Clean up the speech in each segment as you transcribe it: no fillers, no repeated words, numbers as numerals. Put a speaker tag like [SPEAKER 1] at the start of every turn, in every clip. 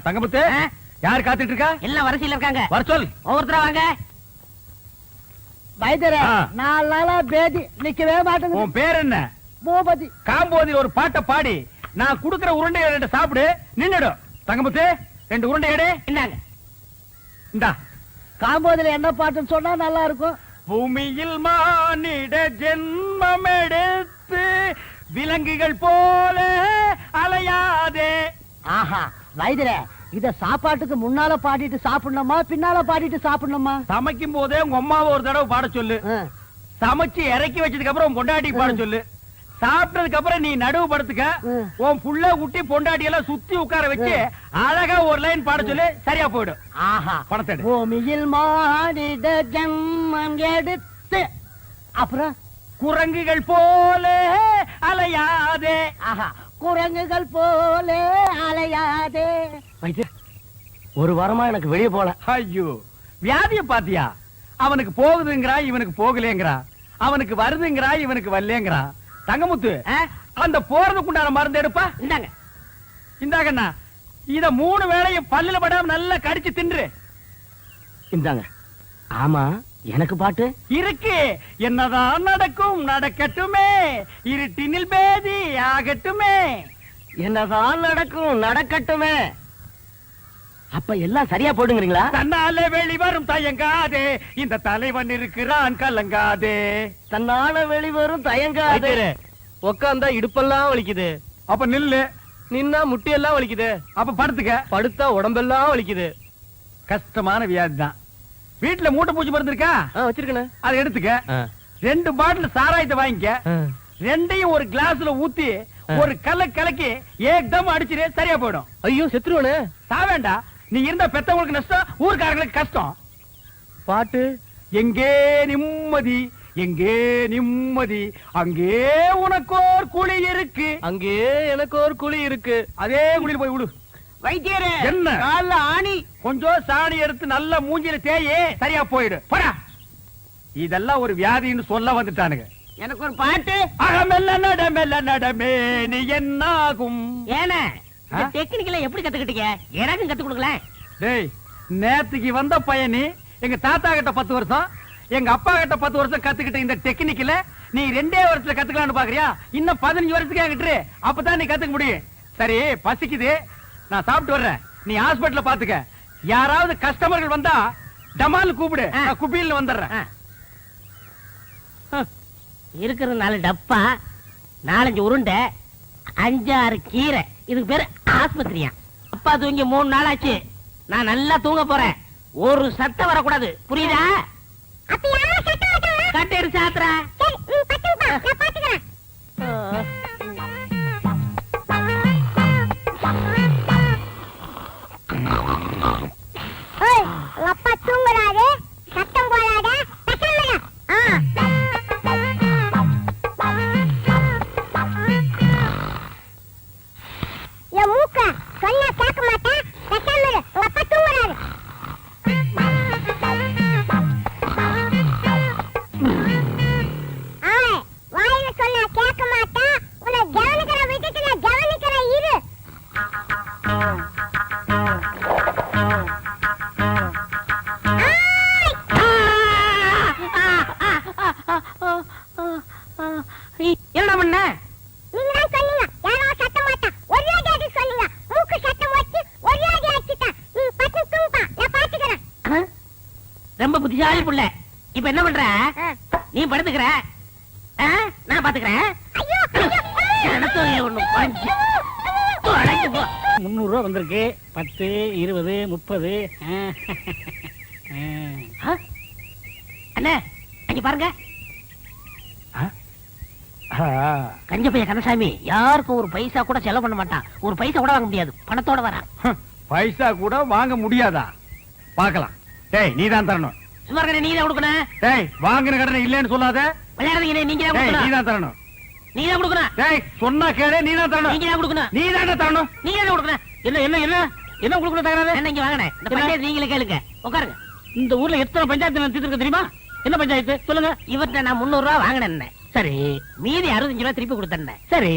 [SPEAKER 1] தங்கமுத்து, யார் காத்துட்டு இருக்கா?
[SPEAKER 2] எல்லாம் வரிசையில இருக்காங்க.
[SPEAKER 1] வர சொல்.
[SPEAKER 2] ஒவ்வொருத்தரா வாங்க.
[SPEAKER 3] வைத்தியரே, 4 நாளா பேதி நிக்கவே மாட்டேங்குது.
[SPEAKER 1] உன் பேர் என்ன?
[SPEAKER 3] பூபதி.
[SPEAKER 1] காம்போதி ஒரு பாட்டை பாடி நான் குடுக்கிற உருண்டை ரெண்டு சாப்பிடு, நின்னுடும். தங்கமுத்து, 2 உருண்டை எடு.
[SPEAKER 2] இந்தாங்க.
[SPEAKER 1] இந்தா.
[SPEAKER 3] காம்போதில என்ன பாட்டுன்னு சொன்னா நல்லா இருக்கும்.
[SPEAKER 1] பூமியில் மானிட ஜென்மம் எடுத்து விலங்குகள் போல அலையாதே.
[SPEAKER 3] ஆஹா, வைத்தியரே, இத சாப்பாட்டுக்கு முன்னால பாடிட்டு சாப்பிடணுமா பின்னால பாடிட்டு சாப்பிடணுமா?
[SPEAKER 1] சமைக்கும் போதே உங்க அம்மாவை ஒரு தடவை பாட சொல்லு. சமைச்சு இறக்கி வச்சதுக்கு அப்புறம் உன் பொண்டாட்டி பாட சொல்லு. சாப்பிட்டதுக்கு அப்புறம் நீ நடுவு படுத்துக்க. உன் புள்ள குட்டி பொண்டாட்டி எல்லாம் சுத்தி உட்கார வச்சு அழகா ஒரு லைன் பாட சொல்லு, சரியா போயிடும்.
[SPEAKER 3] ஆஹா,
[SPEAKER 1] பணத்தை
[SPEAKER 3] பூமியில் மானிட ஜென்மம் எடுத்து அப்புறம்
[SPEAKER 1] குரங்குகள் போல அலையாதே.
[SPEAKER 3] ஆஹா, குரங்குகள் போல அலையாதே.
[SPEAKER 2] ஒரு வாரமா எனக்கு வெளியே போல.
[SPEAKER 1] ஐயோ, வியாதிய பாத்தியா? அவனுக்கு போகுதுங்கிறா, இவனுக்கு போகலேங்கிறா. அவனுக்கு வருதுங்கிறா, இவனுக்கு வரலேங்கிறா. தங்கமுத்து, அந்த போறதுக்குண்டான மருந்து எடுப்பா.
[SPEAKER 2] இந்தாங்க.
[SPEAKER 1] இந்தாங்கண்ணா, இத 3 வேளையும் பல்லுல படாம நல்லா கடிச்சு தின்று.
[SPEAKER 2] இந்தாங்க. ஆமா, எனக்கு பாட்டு
[SPEAKER 1] இருக்கு. என்னதான் நடக்கும் நடக்கட்டுமே, இருட்டினில் பேதி ஆகட்டுமே.
[SPEAKER 2] என்னதான் நடக்கும் நடக்கட்டுமே. அப்ப எல்லாம் சரியா போடுங்கிறீங்களா?
[SPEAKER 1] தன்னால வெளிவரும் தயங்காதே, இந்த தலைவன் இருக்கிறான் கலங்காதே.
[SPEAKER 2] தன்னால வெளிவரும் தயங்காதே. உக்காந்தா இடுப்பெல்லாம் வலிக்குது.
[SPEAKER 1] அப்ப நில்லு.
[SPEAKER 2] நின்னா முட்டியெல்லாம் வலிக்குது.
[SPEAKER 1] அப்ப படுத்துக்க.
[SPEAKER 2] படுத்தா உடம்பெல்லாம் வலிக்குது.
[SPEAKER 1] கஷ்டமான வியாதி தான். வீட்டுல மூட்டை பூச்சி மருந்து இருக்கா?
[SPEAKER 2] வச்சிருக்கேன்.
[SPEAKER 1] அதை எடுத்துக்க. 2 பாட்டில் சாராயத்தை வாங்கிக்க. 2ஐயும் ஒரு கிளாஸ்ல ஊத்தி ஒரு கலக்கி ஏக்தம் அடிச்சிரு, சரியா போயிடும்.
[SPEAKER 2] ஐயோ, செத்துருவனே.
[SPEAKER 1] சாவேண்டா. நீ இருந்த பெத்தவங்களுக்கு நஷ்டம், ஊர்க்காரங்களுக்கு கஷ்டம்.
[SPEAKER 2] பாட்டு
[SPEAKER 1] எங்கே நிம்மதி, எங்கே நிம்மதி, அங்கே உனக்கோர் குழி இருக்கு,
[SPEAKER 2] அங்கே எனக்கு ஒரு குழி இருக்கு.
[SPEAKER 1] அதே குழியில் போய் விடு.
[SPEAKER 3] வைத்தியரே,
[SPEAKER 1] என்ன
[SPEAKER 3] கால்ல ஆணி.
[SPEAKER 1] கொஞ்சம் சாணி எடுத்து நல்ல மூஞ்சில தேயே, சரியா போயிடு. போடா. இதெல்லாம் ஒரு வியாதின்னு சொல்ல வந்துட்டானுங்க.
[SPEAKER 3] எனக்கு ஒரு பாட்டு.
[SPEAKER 1] அகமெல்ல நடமெல்ல நடமே நீ என்னாகும்.
[SPEAKER 2] ஏன்னா டெக்னிக்கல எப்படி கத்துக்கிட்டீங்க? எனக்கும் கத்து கொடுங்களேன்.
[SPEAKER 1] டேய், நேத்துக்கு வந்த பையனி எங்க தாத்தா கிட்ட 10 வருஷம், எங்க அப்பா கிட்ட 10 வருஷம் கத்துக்கிட்ட இந்த டெக்னிக்கல நீ 2 வருஷத்துல கத்துக்கலாம்னு பாக்குறியா? இன்னும் 15 வருஷத்துக்கு என்கிட்ட அப்பதான் நீ கத்துக்க முடியும். சரி, பசிக்குது, நான் சாப்பிட்டு வர்றேன். நீ ஹாஸ்பிடல்ல பாத்துக்க. யாராவது கஸ்டமர்கள் வந்தா டமால் கூப்பிடு, நான் குப்பியில் வந்துடுறேன்.
[SPEAKER 2] இருக்கிற 4 டப்பா, 4-5 உருண்டை, 5-6 கீரை. இதுக்கு பேரு ஆஸ்பத்திரியா? அப்பா தூங்கி 3 நாள் ஆச்சு. நான் நல்லா தூங்க போறேன். ஒரு சத்தம் வரக்கூடாது, புரியுதா? கட்டெடு சாத்துறா.
[SPEAKER 4] அப்பா தூங்குறாரு, சத்தம் போடாத. என் மூக்க சொன்னா கேட்க மாட்டேன். உங்க அப்பா தூங்குறாரு. வாயில சொன்னா கேட்க மாட்டேன். உன்னை கவனிக்கிற விட்டுட்டு நான் கவனிக்கிறேன், இரு.
[SPEAKER 2] என்ன பண்ண?
[SPEAKER 4] நீங்க தான் சொன்னீங்க, யாரோ சத்தம் மாட்டா. ஒரே அடி சொல்லுங்க. மூக்கு சத்தம் வச்சு ஒரே அடி அடிச்சிட்டா. நீ பட்டு தூங்குப்பா, நான் பாத்துக்கிறேன்.
[SPEAKER 2] ரொம்ப புத்திசாலி புள்ள. இப்ப என்ன பண்ற? நீ படுத்துக்கிற, நான் பாத்துக்கிறேன்.
[SPEAKER 3] 300 ரூபா வந்திருக்கு. 10, 20, 30.
[SPEAKER 2] அண்ணே, அங்க பாருங்க. கஞ்ச பைய கந்தசாமி யாருக்கும் ஒரு பைசா கூட செலவு பண்ண மாட்டான். ஒரு பைசா கூட வாங்க முடியாது, பணத்தோட வரான்.
[SPEAKER 1] பைசா கூட வாங்க முடியாதா? பாக்கலாம். டேய், நீ தான் தரணும்.
[SPEAKER 2] சும்மா இருக்க, நீ தான் கொடுக்கணும்.
[SPEAKER 1] டேய், வாங்கின கடனை இல்லன்னு சொல்லாத.
[SPEAKER 2] விளையாடுறீங்க, நீங்க தான்
[SPEAKER 1] நீ
[SPEAKER 2] கொடுக்கணும்.
[SPEAKER 1] தான் தரணும்.
[SPEAKER 2] நீ தான் கொடுக்கணும்.
[SPEAKER 1] டேய், சொன்னா கேளு, நீ தான் தரணும்.
[SPEAKER 2] நீங்க தான் கொடுக்கணும்.
[SPEAKER 1] நீ தான் தரணும்.
[SPEAKER 2] நீங்க தான் கொடுக்கணும்.
[SPEAKER 3] என்ன என்ன என்ன என்ன கொடுக்கணும் தகராறு?
[SPEAKER 2] என்ன இங்க வாங்கினேன். இந்த பஞ்சாயத்து நீங்களே கேளுங்க, உட்காருங்க.
[SPEAKER 3] இந்த ஊர்ல எத்தனை பஞ்சாயத்து தீர்த்துருக்கு தெரியுமா? என்ன பஞ்சாயத்து சொல்லுங்க.
[SPEAKER 2] இவர்கிட்ட நான் 300 ரூபா வாங்கினேன்.
[SPEAKER 3] சரி.
[SPEAKER 2] மீதி 65 ரூபா திருப்பி கொடுத்தேன்.
[SPEAKER 3] சரி.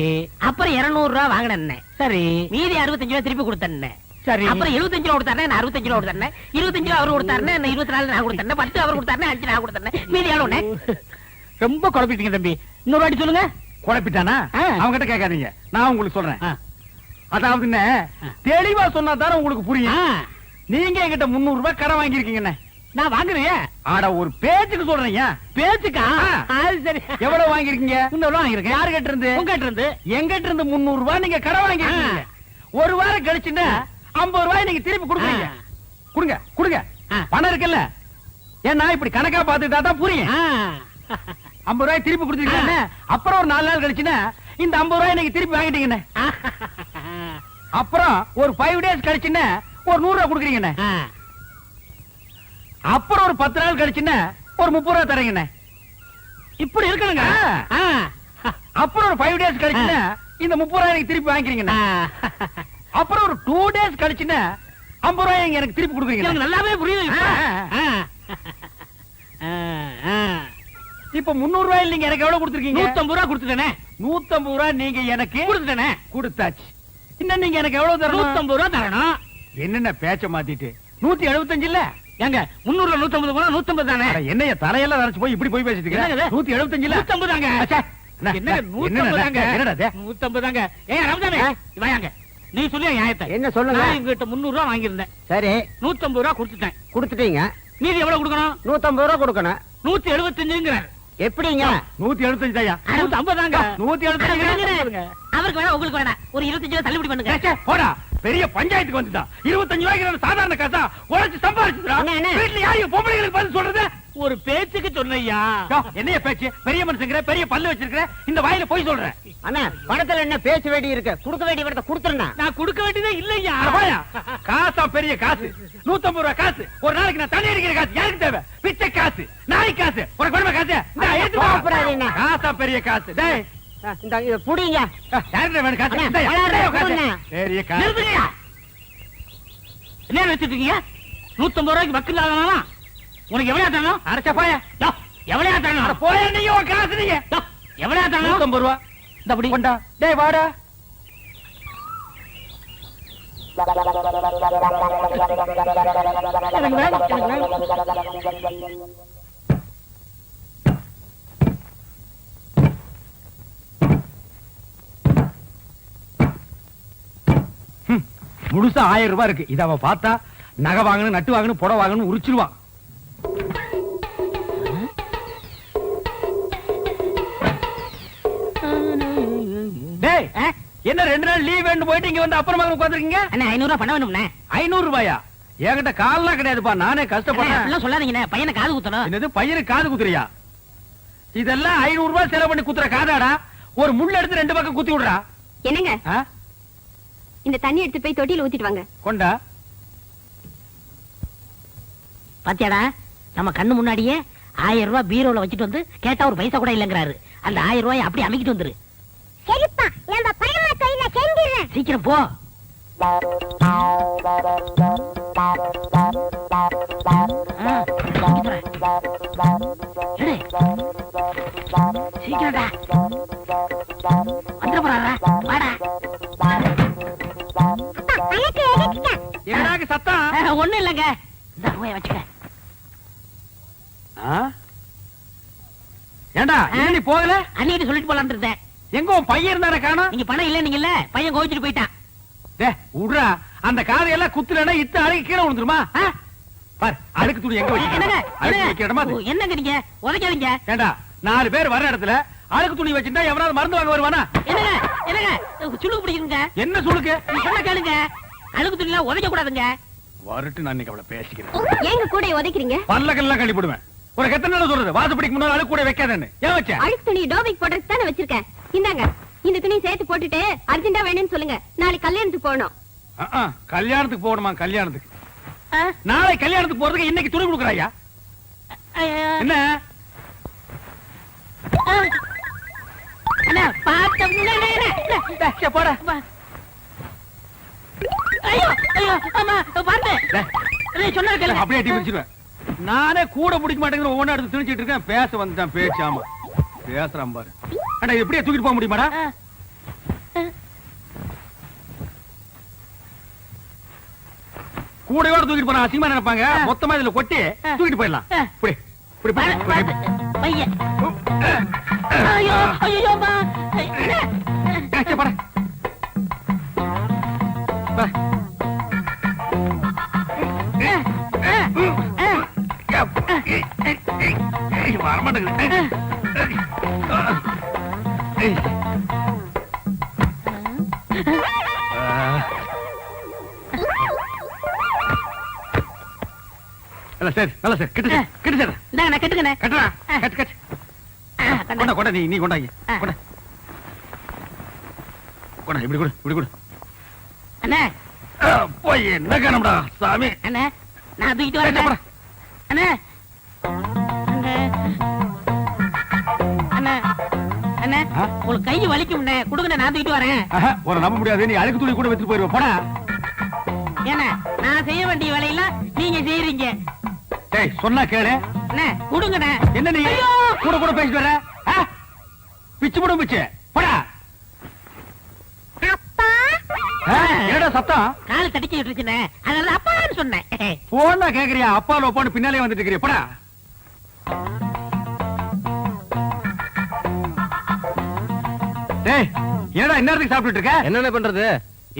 [SPEAKER 2] அப்புறம் 200 ரூபா வாங்கினேன்.
[SPEAKER 3] சரி.
[SPEAKER 2] மீதி 65 ரூபா திருப்பி கொடுத்தேன்.
[SPEAKER 1] சரி.
[SPEAKER 2] அப்புறம் 75 ரூபா கொடுத்தாருன்னா நான் 65 ரூபா கொடுத்தேன். 25 ரூபா அவர் கொடுத்தாருன்னா நான் 24 நான் கொடுத்தேன். 10 அவர் கொடுத்தாருன்னா 5 நான் கொடுத்தேன். மீதி எவ்வளவு?
[SPEAKER 1] ரொம்ப குழப்பிட்டீங்க தம்பி.
[SPEAKER 2] இன்னொரு வாட்டி சொல்லுங்க.
[SPEAKER 1] குழப்பிட்டானா?
[SPEAKER 2] ஆ.
[SPEAKER 1] அவங்க கிட்ட கேட்காதீங்க, நான் உங்களுக்கு சொல்றேன்.
[SPEAKER 2] ஆ.
[SPEAKER 1] அதாவது என்ன, தெளிவா சொன்னா தானே உங்களுக்கு புரியும்.
[SPEAKER 2] ஆ,
[SPEAKER 1] நீங்க என்கிட்ட 300 ரூபாய் கடன் வாங்கியிருக்கீங்க.
[SPEAKER 2] நான் வாங்குறேன்.
[SPEAKER 1] ஆட ஒரு பேச்சுக்கு சொல்றீங்க.
[SPEAKER 2] பேச்சுக்கா?
[SPEAKER 1] ஆ.
[SPEAKER 2] அது சரி.
[SPEAKER 1] எவ்வளவு வாங்கிருக்கீங்க?
[SPEAKER 2] 300 ரூபா வாங்கிருக்கேன்.
[SPEAKER 1] யாரு கிட்ட இருந்து?
[SPEAKER 2] உங்ககிட்ட இருந்து.
[SPEAKER 1] எங்கிட்ட இருந்து 300 ரூபாய் நீங்க கடன் வாங்கிருக்கீங்க. ஒரு வாரம் கழிச்சுன்னா 50 ரூபாய் நீங்க திருப்பி கொடுக்குறீங்க. கொடுங்க கொடுங்க.
[SPEAKER 2] ஆ.
[SPEAKER 1] பணம் இருக்குல்ல, ஏன்னா இப்படி கணக்கா பாத்துட்டா தான் புரியும்.
[SPEAKER 2] ஆ.
[SPEAKER 1] 50 ரூபாய் திருப்பி கொடுத்துருக்கீங்க. அப்புறம் ஒரு 4 நாள் கழிச்சுன்னா இந்த 50 ரூபாய் நீங்க திருப்பி வாங்கிட்டீங்கண்ணே. அப்புறம் ஒரு 5 டேஸ் கழிச்சுன்னா ஒரு 100 ரூபாய் கொடுக்குறீங்கண்ணே.
[SPEAKER 2] ஆ.
[SPEAKER 1] அப்புறம் ஒரு 10 நாள் கழிச்சுன்னா ஒரு 30 ரூபாய் தரீங்கண்ணே.
[SPEAKER 2] இப்படி இருக்கணுங்க.
[SPEAKER 1] ஆ. அப்புறம் ஒரு 5 டேஸ் கழிச்சுன்னா இந்த 30 ரூபாய் எனக்கு திருப்பி வாங்கிக்கிறீங்கண்ணே. அப்புறம் ஒரு 2 டேஸ் கழிச்சுன்னா 50 ரூபாய் எனக்கு திருப்பி கொடுக்குறீங்க.
[SPEAKER 2] எனக்கு நல்லாவே புரியுது இப்ப.
[SPEAKER 1] ஆ.
[SPEAKER 2] ஆ. ஆ.
[SPEAKER 1] இப்ப 300 ரூபாய் நீங்க எனக்கு எவ்வளவு கொடுத்துருக்கீங்க?
[SPEAKER 2] 150 ரூபா கொடுத்துட்டேனே.
[SPEAKER 1] 150 ரூபாய் நீங்க எனக்கு
[SPEAKER 2] கொடுத்துட்டேனே.
[SPEAKER 1] கொடுத்தாச்சு. இன்னும் நீங்க எனக்கு எவ்வளவு தரணும்?
[SPEAKER 2] 150 ரூபா தரணும்.
[SPEAKER 1] என்னென்ன பேச்ச மாத்திட்டு 175 இல்ல?
[SPEAKER 2] ஏங்க 300 150 போனா 150 தானே?
[SPEAKER 1] அட, என்னைய தலையெல்லாம் நரைச்சு போய் இப்படி போய் பேசிட்டு
[SPEAKER 2] என்னங்க இது?
[SPEAKER 1] 175 இல்ல?
[SPEAKER 2] 150 தாங்க.
[SPEAKER 1] அச்சே. என்ன,
[SPEAKER 2] என்னங்க
[SPEAKER 1] என்னடா
[SPEAKER 2] 150 தாங்க.
[SPEAKER 1] என்னடா இது?
[SPEAKER 2] 150 தாங்க. ஏய் ரமதானே, வாங்க. நீ சொல்லு நியாயத்தை.
[SPEAKER 3] என்ன சொல்லுங்க?
[SPEAKER 2] நான் இவங்கிட்ட 300 ரூபா வாங்கியிருந்தேன்.
[SPEAKER 3] சரி
[SPEAKER 2] 150 ரூபா கொடுத்துட்டேன்.
[SPEAKER 3] கொடுத்துட்டீங்க.
[SPEAKER 2] மீதி எவ்வளவு கொடுக்கணும்?
[SPEAKER 3] 150 ரூபா கொடுக்கணும்.
[SPEAKER 2] 175ங்கறார்.
[SPEAKER 3] எப்படிங்க?
[SPEAKER 1] 175 தாயா?
[SPEAKER 2] 150 தாங்க.
[SPEAKER 1] 175.
[SPEAKER 2] அவருக்கு வேணா உங்களுக்கு வேணா ஒரு 25 ரூபா தள்ளுபடி பண்ணுங்க.
[SPEAKER 1] ஏச்சே, போடா. பெரிய பஞ்சாயத்துக்கு வந்துட்டான். 25 ரூபாய்க்கு சாதாரண காசா உழைச்சு சம்பாதிச்சுடா.
[SPEAKER 3] அண்ணே, அண்ணே.
[SPEAKER 1] வீட்டுல யாரையும் பொம்பளைங்களுக்கு பதில் சொல்றது?
[SPEAKER 2] ஒரு பேச்சுக்கு சொன்னையா.
[SPEAKER 1] யோ, என்னைய பேச்சு? பெரிய மனுஷங்கிற, பெரிய பல்லு வச்சிருக்கிற, இந்த வாயில போய் சொல்றேன்.
[SPEAKER 3] அண்ணா பணத்துல என்ன பேச வேண்டி இருக்கு? கொடுக்க வேண்டிய இடத்த கொடுத்துருண்ணா.
[SPEAKER 2] நான் கொடுக்க வேண்டியதே இல்லையா.
[SPEAKER 1] அட போயா. காசா பெரிய காசு. 150 ரூபாய் காசு. ஒரு நாளைக்கு நான் தண்ணி அடிக்கிற காசு யாருக்கு தேவை? பிச்சை காசு, நாய் காசு, உனக்கு வேணுமா காசு? இந்தா, எடுத்து வா.
[SPEAKER 3] கோபப்படாதீங்க.
[SPEAKER 1] காசா பெரிய காசு. டேய்,
[SPEAKER 3] இந்த இத புடிங்க.
[SPEAKER 1] யாருக்கு வேணும் காசு?
[SPEAKER 3] அண்ணே,
[SPEAKER 1] இந்தாயா,
[SPEAKER 3] வளர்ற
[SPEAKER 1] இந்தாயா காசு.
[SPEAKER 3] கொடுங்க.
[SPEAKER 1] பெரிய காசு.
[SPEAKER 2] நிறுத்துங்கய்யா. என்ன வச்சிட்டு இருக்கீங்க? 150 ரூபாய்க்கு வக்கு இல்லாதவனா? உனக்கு எவ்வளவு தரணும்?
[SPEAKER 1] அரைச்சா போயா.
[SPEAKER 2] எவ்வளவு
[SPEAKER 1] அட
[SPEAKER 2] தரணும்?
[SPEAKER 1] போயா, நீங்க உன் காசு நீங்க.
[SPEAKER 2] எவ்வளவு தரணும்?
[SPEAKER 1] 150 ரூபா.
[SPEAKER 2] இந்த அப்படி
[SPEAKER 1] கொண்டா. டேய் வாடா.
[SPEAKER 2] எனக்கு வேணும், எனக்கு வேணும்.
[SPEAKER 1] முழுசா 1000 ரூபாய் இருக்கு. இத அவ பார்த்தா நகை வாங்கணும், நட்டு வாங்கணும், புடவை வாங்கணும் உரிச்சிருவா. டேய், என்ன 2 நாள் லீவ் வேணும் போயிட்டு இங்க வந்து அப்புறமா உட்கார்ந்திருக்கீங்க?
[SPEAKER 2] அண்ணா 500 ரூபாய் பணம் வேணும்ண்ணே.
[SPEAKER 1] 500 ரூபாயா? என்கிட்ட கால்லாம் கிடையாதுப்பா, நானே
[SPEAKER 2] அண்ணா,
[SPEAKER 1] கஷ்டப்படுறேன்.
[SPEAKER 2] அப்படிலாம் சொல்லாதீங்கண்ணே. பையனை காது குத்தணும்.
[SPEAKER 1] என்னது பையனுக்கு காது குத்துறியா? இதெல்லாம் 500 ரூபாய் செலவு பண்ணி குத்துற காதாடா. ஒரு முள் எடுத்து 2 பக்கம் குத்தி விடுறா.
[SPEAKER 4] என்னங்க
[SPEAKER 1] ஆ?
[SPEAKER 4] இந்த தண்ணி எடுத்து போய் தொட்டியில ஊத்திட்டு வாங்க.
[SPEAKER 1] கொண்டா.
[SPEAKER 2] பாத்தியாடா, நம்ம கண்ணு முன்னாடியே 1000 ரூபாய் பீரோல வச்சுட்டு வந்து கேட்டா ஒரு பைசா கூட இல்லங்கிறாரு. அந்த 1000 ரூபாய் அப்படி அமைக்கிட்டு வந்துரு.
[SPEAKER 4] சரிப்பா, நம்ம பரமா தொழில செஞ்சிடுறேன்.
[SPEAKER 2] சீக்கிரம் போ. எடு. சீக்கிரம்டா. வந்துட போறாரா? வாடா.
[SPEAKER 4] அப்பா அழகு எடுத்துட்டேன்.
[SPEAKER 1] என்னடாக்கு சத்தம்?
[SPEAKER 2] ஒண்ணும் இல்லங்க. இந்த ரூபாய் வச்சுக்க.
[SPEAKER 1] ஆ? ஏண்டா இன்னும் நீ போகல?
[SPEAKER 2] அன்னிட்டு சொல்லிட்டு போலான்னு இருந்தேன்.
[SPEAKER 1] எங்க உன் பையன் இருந்தானே காணோம்?
[SPEAKER 2] நீங்க பணம் இல்ல நீங்கல்ல, பையன் கோவிச்சுட்டு போயிட்டான்.
[SPEAKER 1] டேய் உடுறா, அந்த காதையெல்லாம் குத்துலனா இத்த அழுக்கு கீழே விழுந்துருமா?
[SPEAKER 2] ஆ?
[SPEAKER 1] பார், அழுக்கு துணி எங்க
[SPEAKER 2] என்னங்க,
[SPEAKER 1] வைக்கிறேன்? அழுக்கு வைக்கிற இடமா அது?
[SPEAKER 2] ஓ, என்னங்க நீங்க உதைக்காதீங்க.
[SPEAKER 1] ஏண்டா 4 பேர் வர இடத்துல அழுக்கு துணி வச்சிருந்தா எவனாவது மருந்து வாங்க வருவானா?
[SPEAKER 2] என்னங்க என்னங்க சுளுக்கு பிடிக்குங்க.
[SPEAKER 1] என்ன சொல்லுக்கு?
[SPEAKER 2] நீ சொன்ன கேளுங்க. அழுக்கு துணிலாம் உதைக்க கூடாதுங்க.
[SPEAKER 1] வரட்டு, நான் இன்னைக்கு அவளை பேசிக்கிறேன்.
[SPEAKER 4] ஏங்க கூட உதைக்கிறீங்க?
[SPEAKER 1] பல்லக்கெல்லாம் கழிப்பிடுவேன். ஒரு எத்தனை நாள் சொல்றது வாசப்படிக்கு முன்னால அழுக்கு கூட வைக்காதேன்னு? ஏன் வச்ச?
[SPEAKER 4] அழுக்கு துணி டோபிக் போடுறதுக்கு தானே வச்சிருக்கேன். இந்தாங்க, இந்த துணி சேர்த்து போட்டுட்டு அர்ஜென்ட்டா வேணும்னு சொல்லுங்க. நாளைக்கு கல்யாணத்துக்கு போகணும்.
[SPEAKER 1] கல்யாணத்துக்கு போகணுமா? கல்யாணத்துக்கு
[SPEAKER 2] ஆ?
[SPEAKER 1] நாளை கல்யாணத்துக்கு போறதுக்கு இன்னைக்கு துணி கொடுக்குறாயா? என்ன
[SPEAKER 2] அண்ணா பாத்து
[SPEAKER 1] போட?
[SPEAKER 2] ஐயோ ஐயோ அம்மா பாத்து. நீ சொன்ன கேளுங்க.
[SPEAKER 1] அப்படியே அடி பிடிச்சிருவேன். நானே கூட பிடிக்க மாட்டேங்கிற ஒவ்வொன்னு எடுத்து திணிச்சிட்டு இருக்கேன். பேச வந்துட்டான் பேச்சு. ஆமா பேசுறான் பாரு. அண்ணா இது எப்படியே தூக்கிட்டு போக முடியுமாடா? கூடையோட தூக்கிட்டு போனா அசிங்கமா நினைப்பாங்க. மொத்தமா இதுல கொட்டி தூக்கிட்டு போயிடலாம். இப்படி இப்படி
[SPEAKER 2] பையன் ஐயோ ஐயோ பா
[SPEAKER 1] போட வரமாட்டேங்குது. சரி நல்ல சார் கிட்ட கிட்ட சார்
[SPEAKER 2] நான் கட்டுக்கண்ணே
[SPEAKER 1] கட்டுறா கட்டு கட்டு கொண்டா கொண்டா நீ கொண்டாங்க கொண்டா கொண்டா இப்படி கொடு இப்படி கொடு.
[SPEAKER 2] அண்ணே
[SPEAKER 1] போய் என்ன காணம்டா சாமி.
[SPEAKER 2] அண்ணே நான் தூக்கிட்டு வரேன் அண்ணே அண்ணே அண்ணே உங்களுக்கு கை வலிக்கும்ண்ணே கொடுங்க நான் தூக்கிட்டு வரேன்.
[SPEAKER 1] ஒரு நம்ப முடியாது நீ அழுக்கு துணி கூட வச்சுட்டு போயிருவ போடா.
[SPEAKER 2] ஏன்னா நான் செய்ய வேண்டிய வேலையெல்லாம் நீங்க செய்யறீங்க.
[SPEAKER 1] டேய் சொன்னா கேளு.
[SPEAKER 2] அண்ணே கொடுங்கண்ணே.
[SPEAKER 1] என்ன நீ கூட கூட பேசிட்டு வர பிச்சு போடும் பிச்சு போடா. என்னடா சத்தம்?
[SPEAKER 2] கால் தடிக்க விட்டுருச்சுண்ணே அதனால அப்பான்னு சொன்னேன்.
[SPEAKER 1] போனா கேக்குறியா அப்பால ஒப்பான்னு பின்னாலே வந்துட்டு இருக்கிறியா போடா. டேய் என்னடா இந்நேரத்துக்கு சாப்பிட்டுட்டு இருக்க?
[SPEAKER 5] என்னென்ன பண்றது